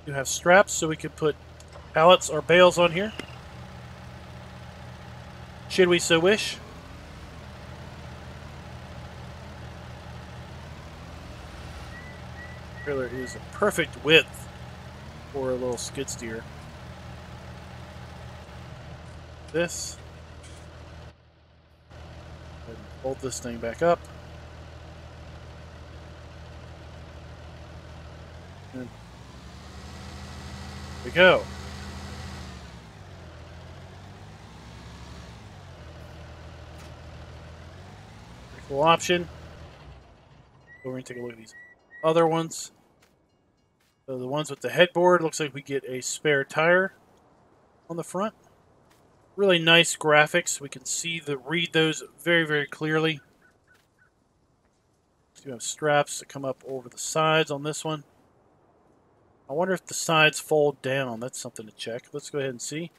You have straps, so we could put pallets or bales on here, should we so wish. Trailer is a perfect width for a little skid steer. This. And fold this thing back up. And there we go. Pretty cool option. We're going to take a look at these other ones. So the ones with the headboard, looks like we get a spare tire on the front. Really nice graphics. We can read those very, very clearly. So you have straps that come up over the sides on this one. I wonder if the sides fold down. That's something to check. Let's go ahead and see.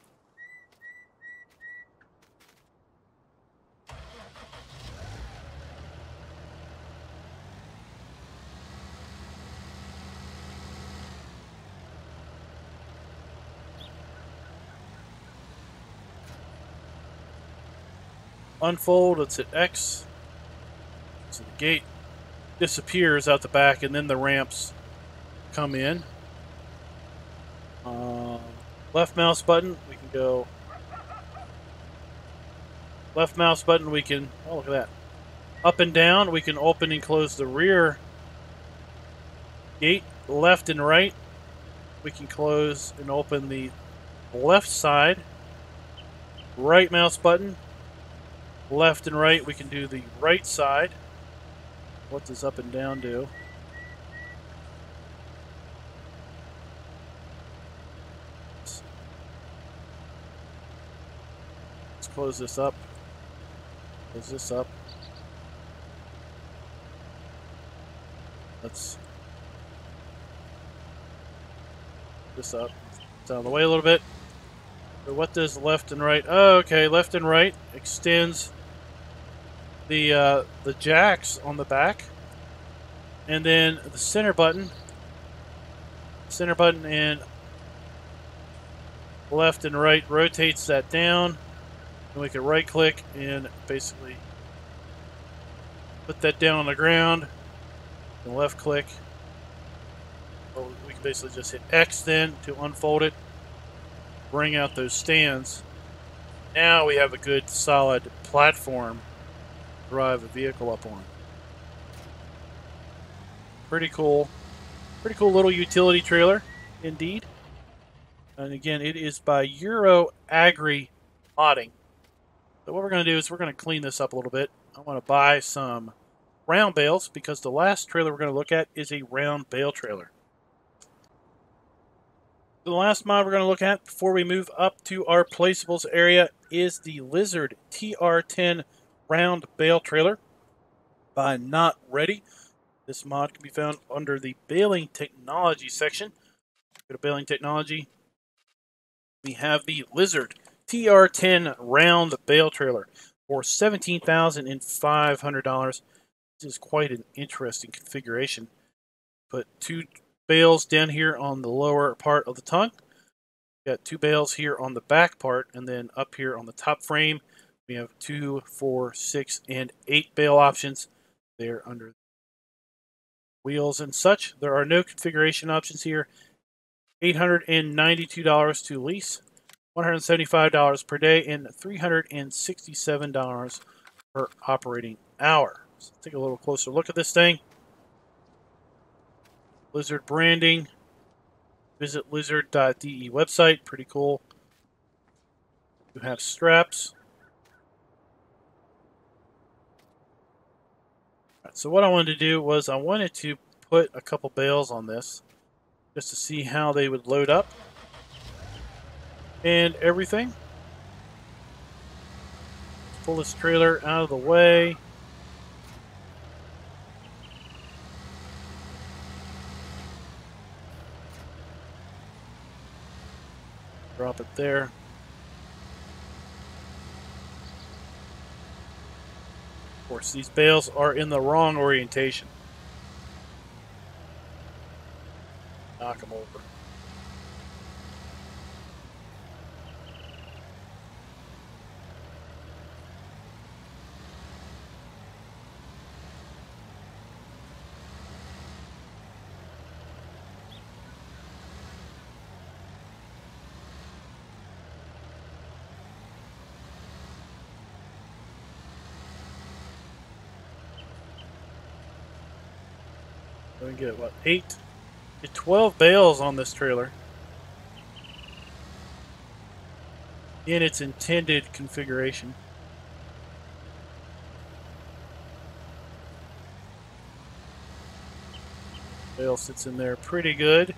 Unfold, let's hit X. So the gate disappears out the back, and then the ramps come in. Left mouse button, we can go. Left mouse button, we can. Oh, look at that. Up and down, we can open and close the rear gate. Left and right, we can close and open the left side. Right mouse button. Left and right, we can do the right side. What does up and down do? Let's close this up. Close this up. Let's this up. It's out of the way a little bit. So what does left and right? Oh, okay, left and right extends the jacks on the back, and then the center button and left and right rotates that down, and we can right click and basically put that down on the ground, and left click. Well, we can basically just hit X then to unfold it, bring out those stands. Now we have a good solid platform to drive a vehicle up on. Pretty cool little utility trailer indeed. And again, it is by Euro Agri Modding. So what we're going to do is we're going to clean this up a little bit. I want to buy some round bales because the last trailer we're going to look at is a round bale trailer. The last mod we're going to look at before we move up to our placeables area is the Lizard TR10 round bale trailer by Not Ready. This mod can be found under the baling technology section. Go to baling technology. We have the Lizard TR10 round bale trailer for $17,500. This is quite an interesting configuration. Put two bales down here on the lower part of the tongue. Got two bales here on the back part, and then up here on the top frame, we have 2, 4, 6, and 8 bale options there under wheels and such. There are no configuration options here. $892 to lease, $175 per day, and $367 per operating hour. So let's take a little closer look at this thing. Lizard branding. Visit lizard.de website. Pretty cool. You have straps. Right, so what I wanted to do was I wanted to put a couple bales on this just to see how they would load up and everything. Pull this trailer out of the way. Drop it there. Of course, these bales are in the wrong orientation. Knock them over. We get, what, 8 to 12 bales on this trailer in its intended configuration. Bale sits in there pretty good.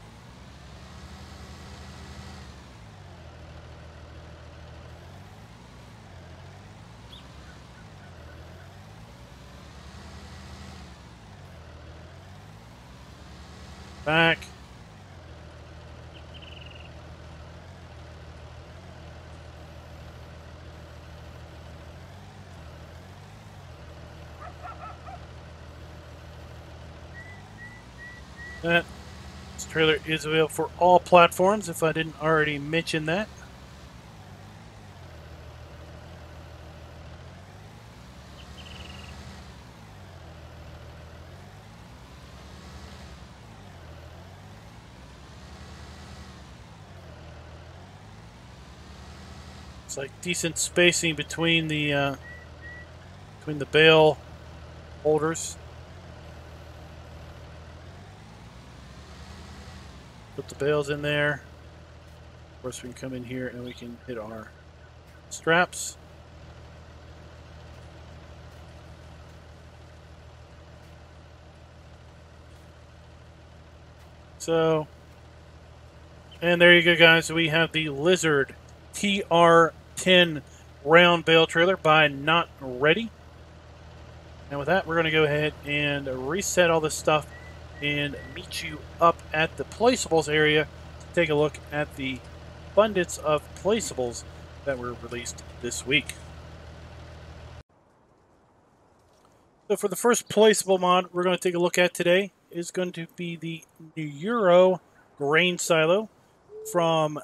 Back. This trailer is available for all platforms, if I didn't already mention that. It's like decent spacing between the bale holders. Put the bales in there. Of course, we can come in here and we can hit our straps. So, and there you go, guys. We have the Lizard TR10 round bale trailer by Not Ready. And with that, we're going to go ahead and reset all this stuff and meet you up at the placeables area to take a look at the abundance of placeables that were released this week. So for the first placeable mod we're going to take a look at today is going to be the Euro grain silo from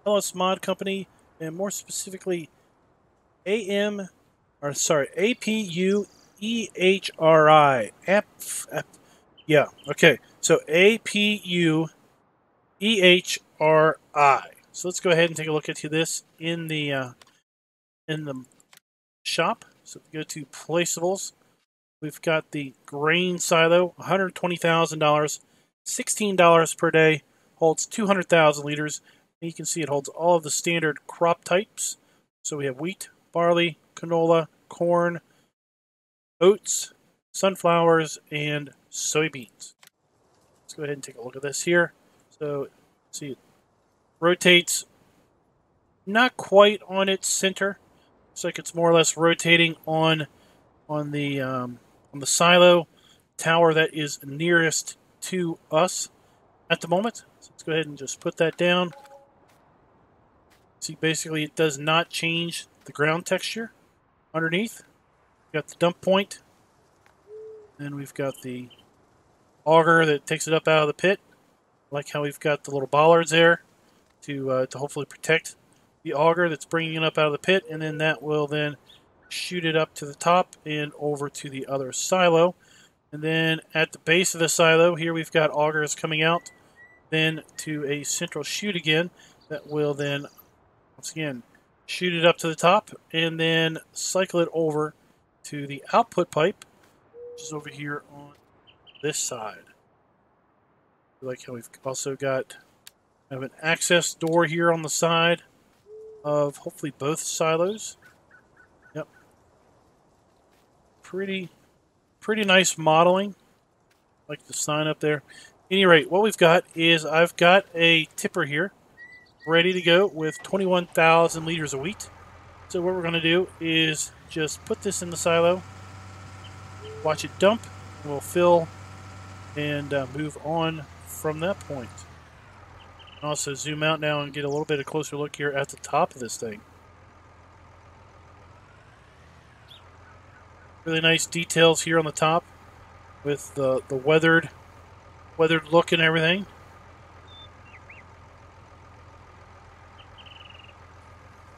LS Mod Company, and more specifically APU EHRI. Yeah, okay. So APU EHRI. So let's go ahead and take a look at this in the shop. So go to placeables. We've got the grain silo, $120,000, $16 per day, holds 200,000 liters. And you can see it holds all of the standard crop types. So we have wheat, barley, canola, corn, oats, sunflowers, and soybeans. Let's go ahead and take a look at this here. So see, rotates not quite on its center. Looks like it's more or less rotating on the silo tower that is nearest to us at the moment. So let's go ahead and just put that down. See, basically it does not change the ground texture underneath. We've got the dump point. Then we've got the auger that takes it up out of the pit. I like how we've got the little bollards there to hopefully protect the auger that's bringing it up out of the pit, and then that will then shoot it up to the top and over to the other silo. And then at the base of the silo here we've got augers coming out then to a central chute again that will then once again shoot it up to the top and then cycle it over to the output pipe, which is over here on this side. I like how we've also got an access door here on the side of hopefully both silos. Yep. Pretty nice modeling. Like the sign up there. At any rate, what we've got is I've got a tipper here ready to go with 21,000 liters of wheat. So what we're going to do is just put this in the silo, watch it dump, and we'll fill and move on from that point. Also zoom out now and get a little bit of closer look here at the top of this thing. Really nice details here on the top with the weathered look and everything.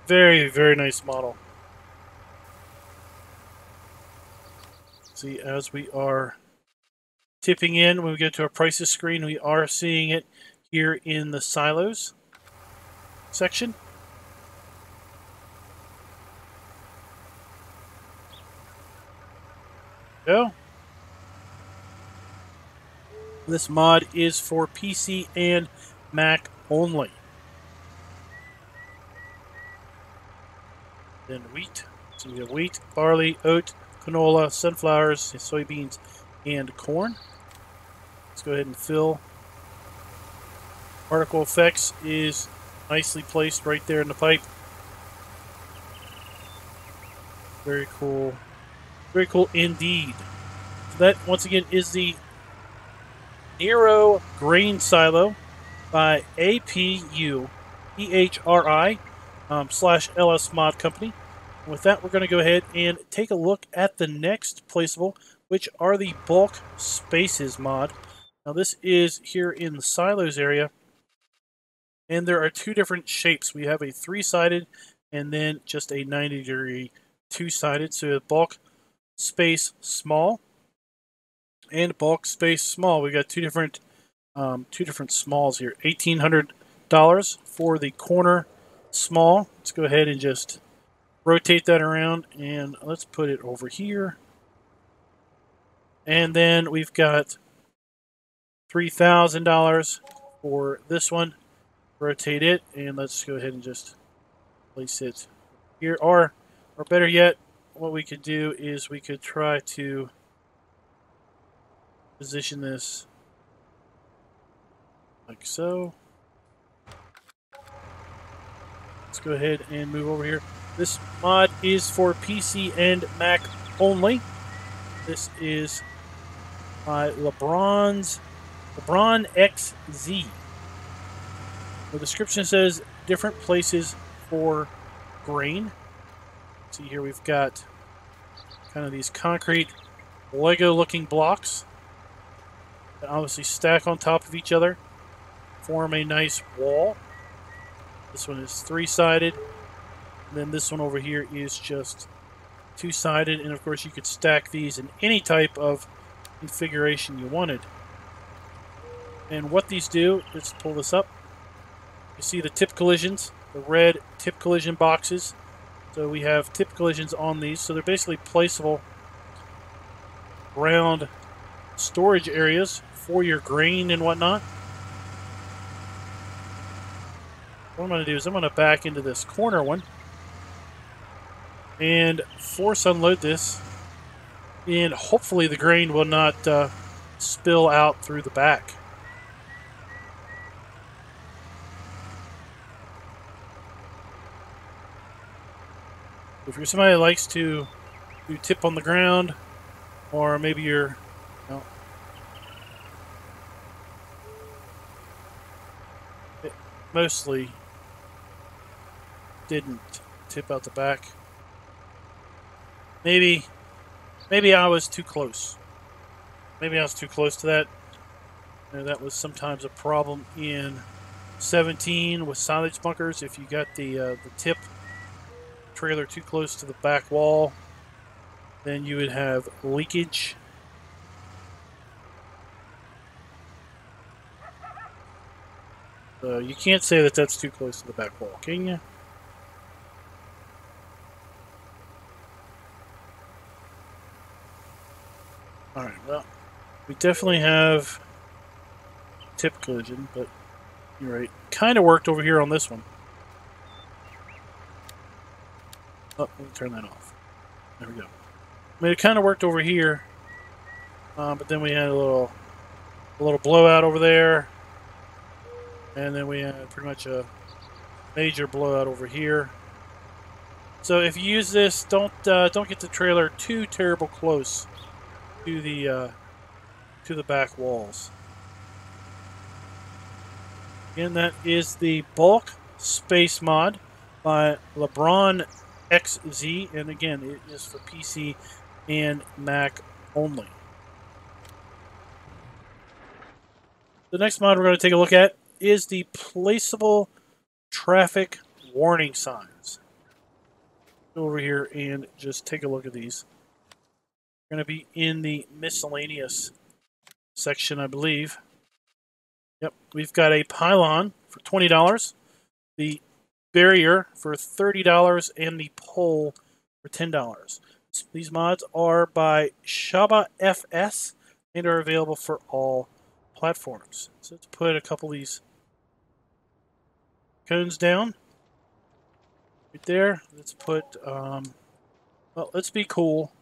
Very, very nice model. See, as we are tipping in, when we get to our prices screen, we are seeing it here in the silos section. Go. This mod is for PC and Mac only. Then wheat. So we have wheat, barley, oat, canola, sunflowers, soybeans, and corn. Let's go ahead and fill. Particle effects is nicely placed right there in the pipe. Very cool. Very cool indeed. So that, once again, is the Nero Grain Silo by APU EHRI /LS Mod Company. And with that, we're going to go ahead and take a look at the next placeable, which are the Bulk Spaces mod. Now this is here in the silos area, and there are two different shapes. We have a 3-sided and then just a 90-degree 2-sided. So we have Bulk Space Small and Bulk Space Small. We got two different smalls here. $1,800 for the corner small. Let's go ahead and just rotate that around and let's put it over here. And then we've got $3,000 for this one. Rotate it and let's go ahead and just place it here. Or better yet, what we could do is we could try to position this like so. Let's go ahead and move over here. This mod is for PC and Mac only. This is by LeBron XZ. The description says different places for grain. See here we've got kind of these concrete Lego looking blocks that obviously stack on top of each other, form a nice wall. This one is 3-sided. And then this one over here is just 2-sided. And of course you could stack these in any type of configuration you wanted. And what these do, let's pull this up. You see the tip collisions, the red tip collision boxes. So we have tip collisions on these. So they're basically placeable round storage areas for your grain and whatnot. What I'm going to do is I'm going to back into this corner one and force unload this, and hopefully the grain will not spill out through the back. If you're somebody that likes to do tip on the ground, or maybe you're, you know, it mostly didn't tip out the back. Maybe I was too close. Maybe I was too close to that. That was sometimes a problem in 17 with silage bunkers. If you got the tip trailer too close to the back wall, then you would have leakage. So you can't say that that's too close to the back wall, can you? Alright, well, we definitely have tip collision, but you're right. Kind of worked over here on this one. Oh, let me turn that off. There we go. I mean, it kind of worked over here, but then we had a little blowout over there, and then we had pretty much a major blowout over here. So if you use this, don't get the trailer too terrible close to the back walls. Again, that is the bulk space mod by LeBron XZ, and again, it is for PC and Mac only. The next mod we're going to take a look at is the placeable traffic warning signs. Go over here and just take a look at these. We're going to be in the miscellaneous section, I believe. Yep, we've got a pylon for $20, the barrier for $30, and the pole for $10. These mods are by Shaba FS and are available for all platforms. So let's put a couple of these cones down right there. Let's put, well, let's be cool.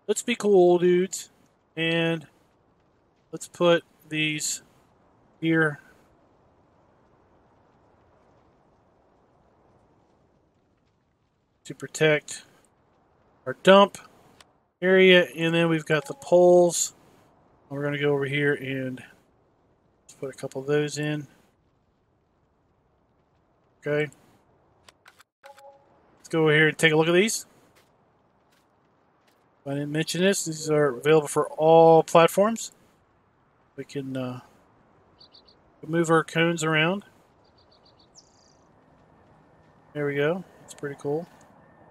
Let's be cool, dudes. And let's put these here. To protect our dump area, and then we've got the poles. We're going to go over here and put a couple of those in. Okay. Let's go over here and take a look at these. I didn't mention this. These are available for all platforms. We can move our cones around. There we go. That's pretty cool.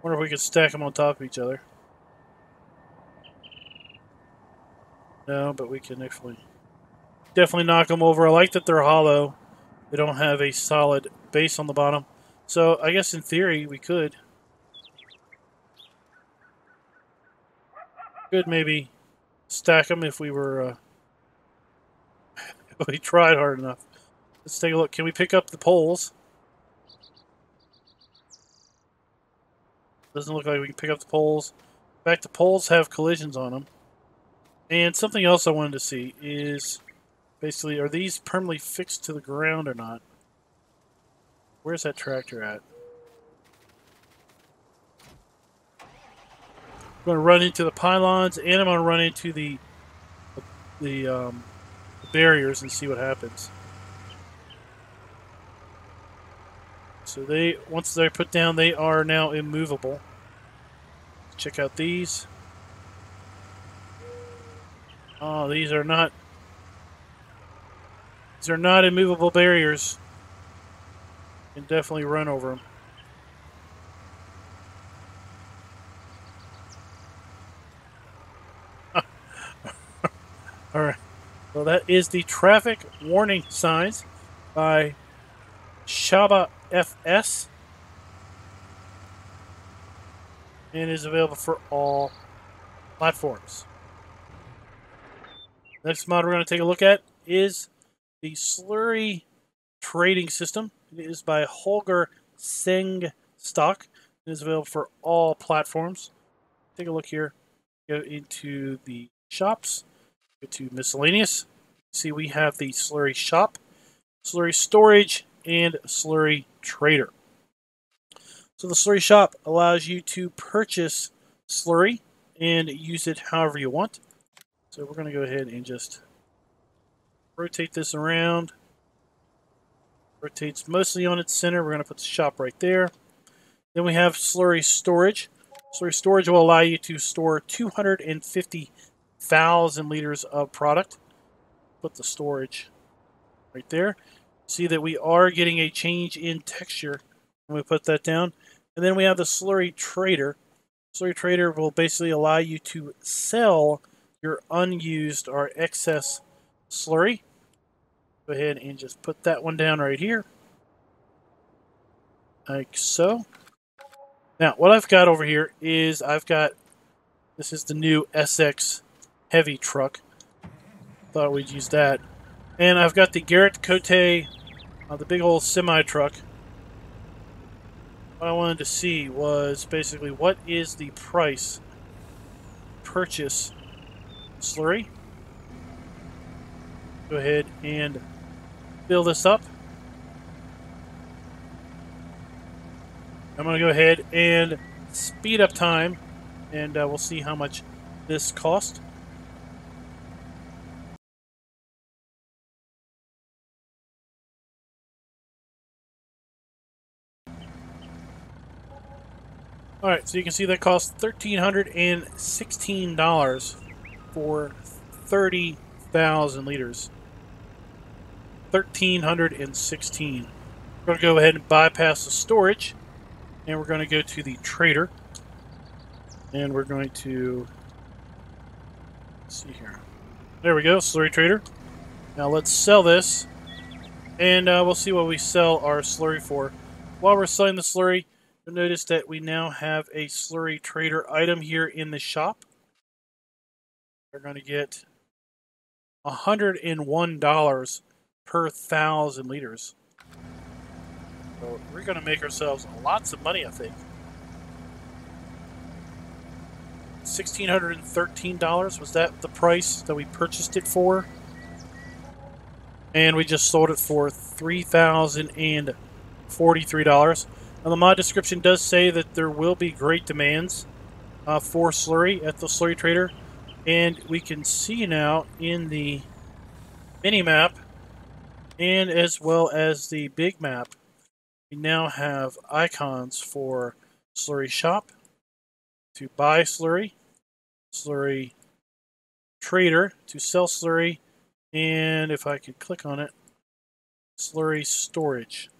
Wonder if we could stack them on top of each other. No, but we can definitely knock them over. I like that they're hollow. They don't have a solid base on the bottom. So I guess in theory we could maybe stack them if we were if we tried hard enough. Let's take a look. Can we pick up the poles? Doesn't look like we can pick up the poles. In fact, the poles have collisions on them. And something else I wanted to see is basically, are these permanently fixed to the ground or not? Where's that tractor at? I'm going to run into the pylons, and I'm going to run into the barriers and see what happens. So once they're put down, they are now immovable. Check out these. Oh, these are not immovable barriers. You can definitely run over them. All right. Well, that is the traffic warning signs by Shaba FS, and is available for all platforms. Next mod we're going to take a look at is the slurry trading system. It is by Holger Seng Stock. It is available for all platforms. Take a look here. Go into the shops. Go to miscellaneous. See, we have the slurry shop, slurry storage, and slurry trader. So the slurry shop allows you to purchase slurry and use it however you want. So we're going to go ahead and just rotate this around. Rotates mostly on its center. We're going to put the shop right there. Then we have slurry storage. Slurry storage will allow you to store 250,000 liters of product. Put the storage right there. See that we are getting a change in texture when we put that down. And then we have the slurry trader. Slurry trader will basically allow you to sell your unused or excess slurry. Go ahead and just put that one down right here. Like so. Now, what I've got over here is this is the new SX heavy truck. Thought we'd use that. And I've got the Garrett Cote, the big old semi truck. What I wanted to see was basically what is the price purchase slurry. Go ahead and fill this up. I'm going to go ahead and speed up time, and we'll see how much this cost. Alright, so you can see that costs $1,316 for 30,000 liters. $1,316. We're going to go ahead and bypass the storage, and we're going to go to the trader, and we're going to, let's see here. There we go, slurry trader. Now let's sell this, and we'll see what we sell our slurry for. While we're selling the slurry, you'll notice that we now have a slurry trader item here in the shop. We're going to get $101 per 1,000 liters. So we're going to make ourselves lots of money, I think. $1,613, was that the price that we purchased it for? And we just sold it for $3,043. Now, the mod description does say that there will be great demands for slurry at the slurry trader, and we can see now in the mini map and as well as the big map, we now have icons for slurry shop, to buy slurry, slurry trader to sell slurry, and if I could click on it, slurry storage.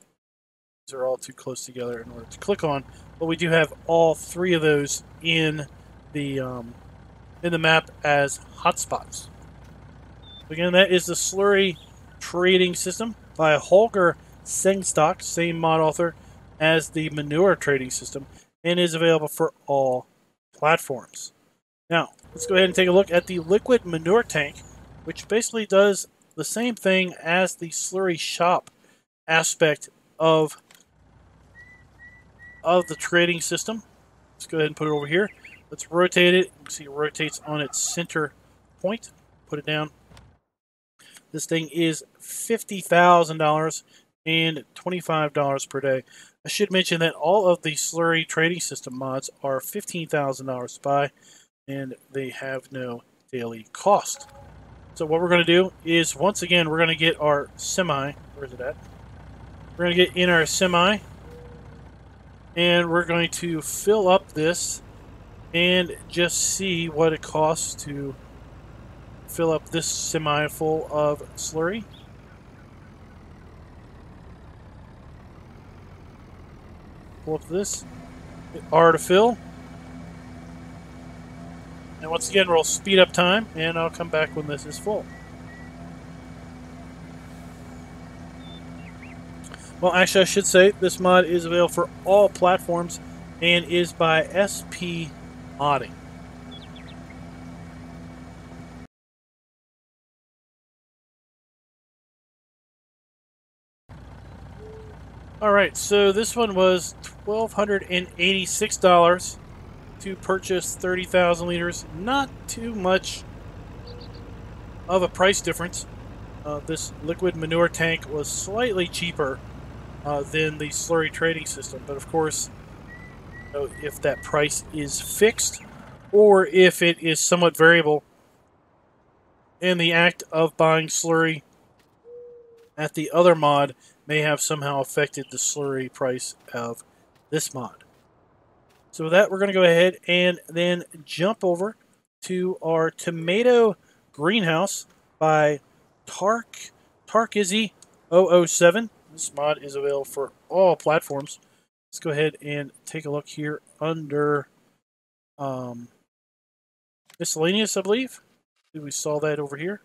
These are all too close together in order to click on, but we do have all three of those in the map as hotspots. Again, that is the slurry trading system by Holger Sengstock, same mod author as the manure trading system, and is available for all platforms. Now, let's go ahead and take a look at the liquid manure tank, which basically does the same thing as the slurry shop aspect of the trading system. Let's go ahead and put it over here. Let's rotate it. You can see it rotates on its center point. Put it down. This thing is $50,000 and $25 per day. I should mention that all of the slurry trading system mods are $15,000 to buy, and they have no daily cost. So what we're going to do is, once again, we're going to get our semi. Where is it at? We're going to get in our semi, and we're going to fill up this and just see what it costs to fill up this semi full of slurry. Pull up this, hit R to fill. And once again, we'll speed up time, and I'll come back when this is full. Well, actually, I should say this mod is available for all platforms and is by SP Modding. Alright, so this one was $1,286 to purchase 30,000 liters. Not too much of a price difference. This liquid manure tank was slightly cheaper than the slurry trading system, but of course know if that price is fixed or if it is somewhat variable. And the act of buying slurry at the other mod may have somehow affected the slurry price of this mod. So with that, we're going to go ahead and then jump over to our tomato greenhouse by Tarkizzy 007. This mod is available for all platforms. Let's go ahead and take a look here under miscellaneous, I believe. We saw that over here.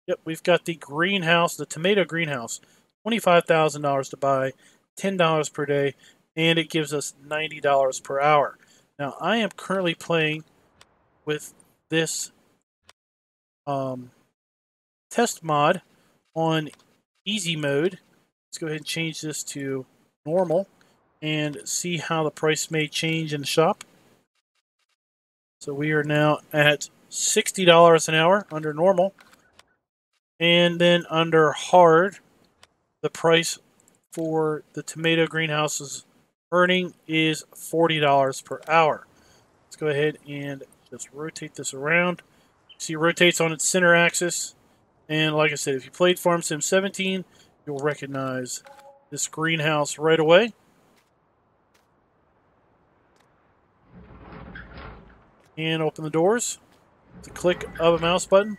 Yep, we've got the greenhouse, the tomato greenhouse. $25,000 to buy, $10 per day, and it gives us $90 per hour. Now, I am currently playing with this test mod on easy mode. Let's go ahead and change this to normal and see how the price may change in the shop. So we are now at $60 an hour under normal. And then under hard, the price for the tomato greenhouse's earning is $40 per hour. Let's go ahead and just rotate this around. See, it rotates on its center axis. And like I said, if you played Farm Sim 17, you'll recognize this greenhouse right away. And open the doors. The click of a mouse button.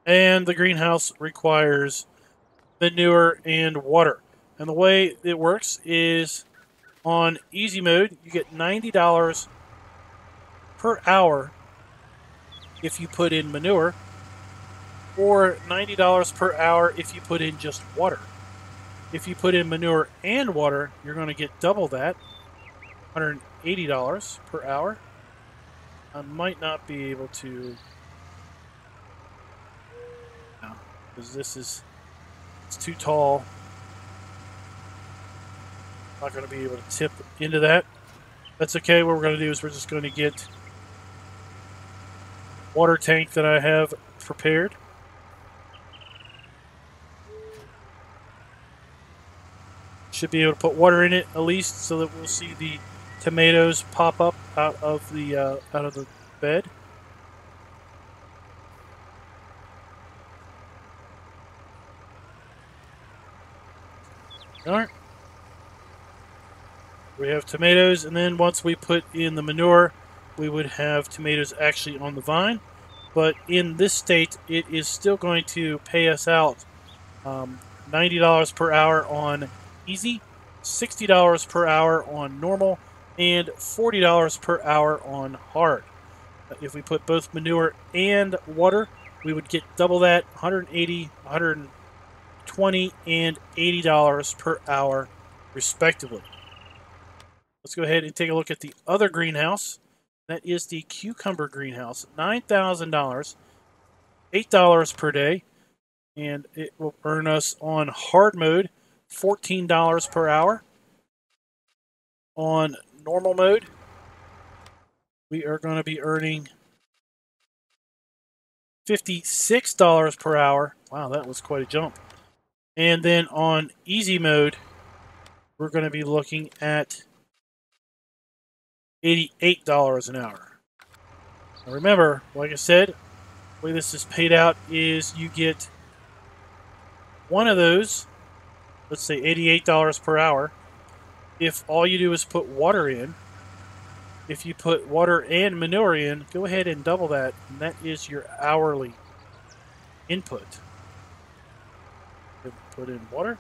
And the greenhouse requires manure and water. And the way it works is on easy mode, you get $90 per hour if you put in manure, or $90 per hour if you put in just water. If you put in manure and water, you're going to get double that, $180 per hour. I might not be able to, because it's too tall. Not going to be able to tip into that. That's okay. What we're going to do is we're just going to get water tank that I have prepared. Should be able to put water in it at least, so that we'll see the tomatoes pop up out of the bed. All right. We have tomatoes, and then once we put in the manure, we would have tomatoes actually on the vine. But in this state, it is still going to pay us out $90 per hour on easy, $60 per hour on normal, and $40 per hour on hard. If we put both manure and water, we would get double that, $180, $120, and $80 per hour, respectively. Let's go ahead and take a look at the other greenhouse. That is the cucumber greenhouse. $9,000, $8 per day, and it will earn us on hard mode $14 per hour. On normal mode, we are going to be earning $56 per hour. Wow, that was quite a jump. And then on easy mode, we're going to be looking at $88 an hour. Now remember, like I said, the way this is paid out is you get one of those, let's say $88 per hour, if all you do is put water in. If you put water and manure in, go ahead and double that, and that is your hourly input. Put in water.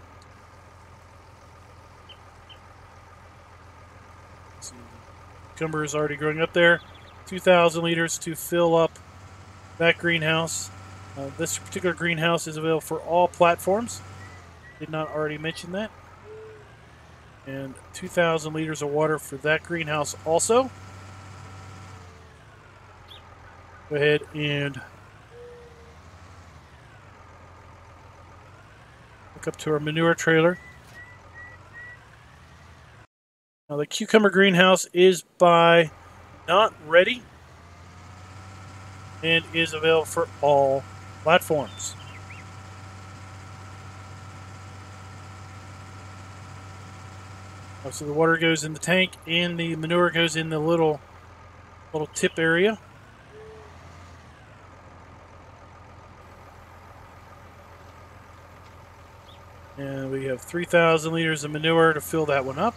See, cucumber is already growing up there. 2,000 liters to fill up that greenhouse. This particular greenhouse is available for all platforms. Did not already mention that. And 2,000 liters of water for that greenhouse also. Go ahead and look up to our manure trailer. Now the cucumber greenhouse is by Not Ready and is available for all platforms. So the water goes in the tank and the manure goes in the little tip area. And we have 3,000 liters of manure to fill that one up.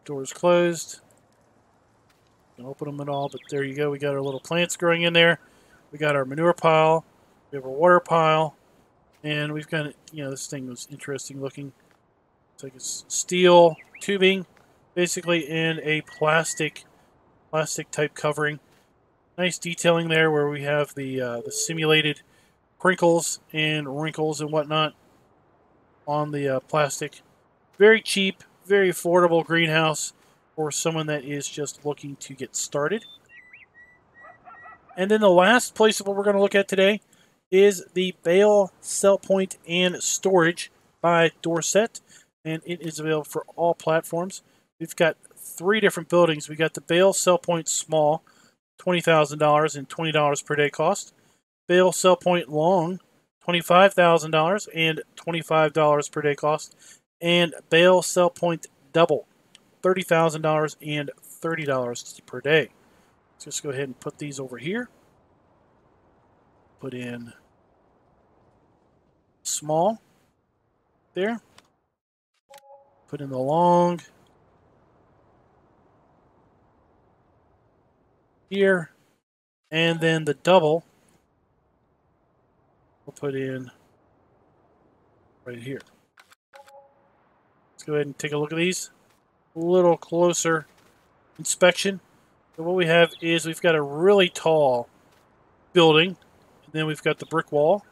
Doors closed. Don't open them at all, but there you go. We got our little plants growing in there. We got our manure pile. We have our water pile. And we've got, this thing was interesting looking. It's like a steel tubing, basically, and a plastic type covering. Nice detailing there where we have the simulated crinkles and wrinkles and whatnot on the plastic. Very cheap, very affordable greenhouse for someone that is just looking to get started. And then the last place of what we're going to look at today is the bale cell point and storage by Dorset, and it is available for all platforms. We've got 3 different buildings. We got the bale cell point small, $20,000 and $20 per day cost. Bale cell point long, $25,000 and $25 per day cost. And bale cell point double, $30,000 and $30 per day. Let's just go ahead and put these over here. Put in small there. Put in the long here. And then the double we'll put in right here. Let's go ahead and take a look at these. A little closer inspection. So what we have is we've got a really tall building. And then we've got the brick wall.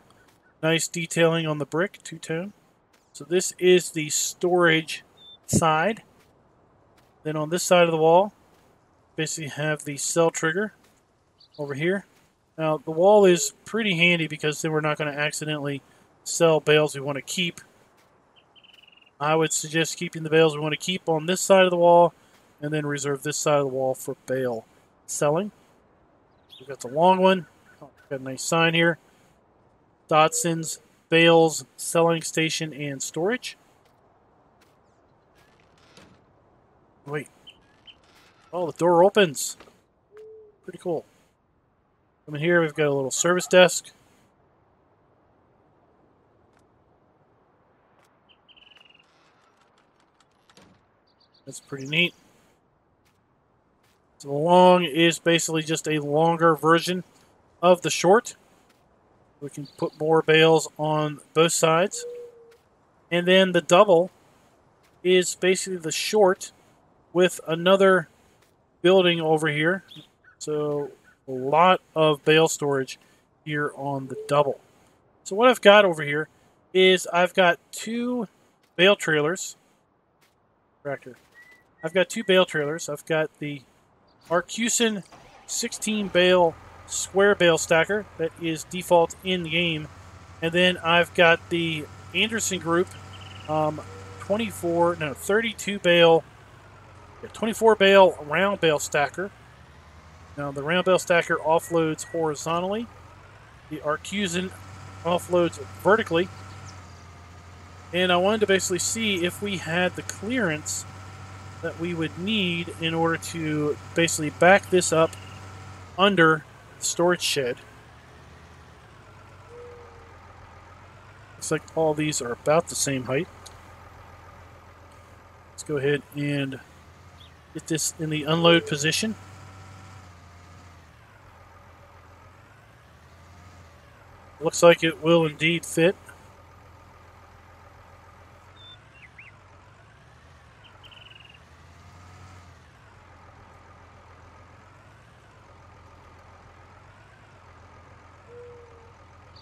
Nice detailing on the brick, two-tone. So this is the storage side. Then on this side of the wall, basically have the cell trigger over here. Now the wall is pretty handy because then we're not going to accidentally sell bales we want to keep. I would suggest keeping the bales we want to keep on this side of the wall and then reserve this side of the wall for bale selling. We've got the long one. Oh, got a nice sign here. Dotson's Bales Selling Station and Storage. Wait. Oh, the door opens. Pretty cool. Come in here, we've got a little service desk. That's pretty neat. So the long is basically just a longer version of the short. We can put more bales on both sides. And then the double is basically the short with another building over here. So a lot of bale storage here on the double. So what I've got over here is I've got 2 bale trailers. Tractor. I've got 2 bale trailers. I've got the Arcusin 16 bale square bale stacker that is default in the game, and then I've got the Anderson Group 32 bale 24 bale round bale stacker. Now the round bale stacker offloads horizontally, the Arcusin offloads vertically, and I wanted to basically see if we had the clearance that we would need in order to basically back this up under the storage shed. Looks like all these are about the same height. Let's go ahead and get this in the unload position. Looks like it will indeed fit.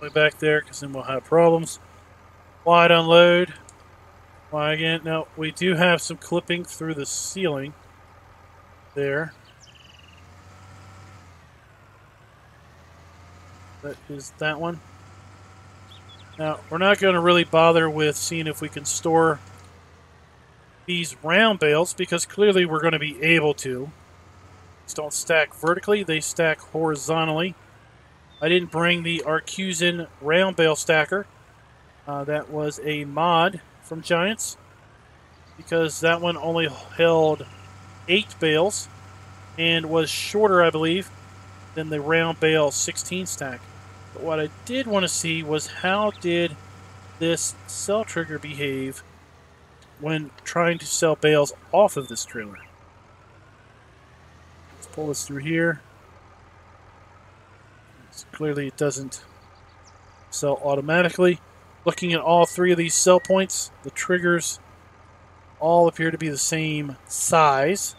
Way back there, because then we'll have problems. Wide unload. Why again? Now we do have some clipping through the ceiling there. That is that one. Now we're not going to really bother with seeing if we can store these round bales because clearly we're going to be able to. These don't stack vertically, they stack horizontally. I didn't bring the Arcusin round bale stacker. That was a mod from Giants because that one only held 8 bales and was shorter, I believe, than the round bale 16 stack. But what I did want to see was how did this cell trigger behave when trying to sell bales off of this trailer. Let's pull this through here. Clearly it doesn't sell automatically. Looking at all 3 of these sell points, the triggers all appear to be the same size.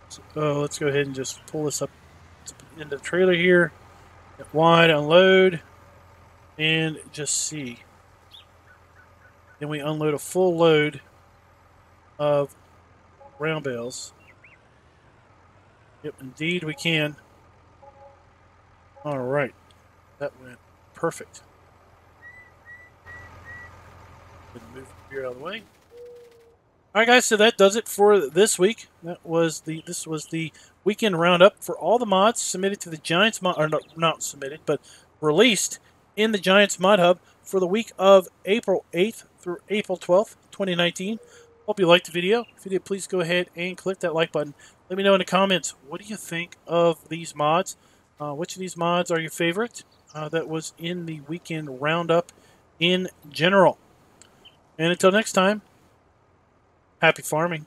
So let's go ahead and just pull this up into the trailer here. Get wide, unload, and just see. Then we unload a full load of round bales. Yep, indeed we can. All right, that went perfect. Move the beer out of the way. All right, guys. So that does it for this week. This was the weekend roundup for all the mods submitted to the Giants mod, or not submitted, but released in the Giants Mod Hub for the week of April 8th through April 12th, 2019. Hope you liked the video. If you did, please go ahead and click that like button. Let me know in the comments, what do you think of these mods? Which of these mods are your favorite that was in the weekend roundup in general? And until next time, happy farming.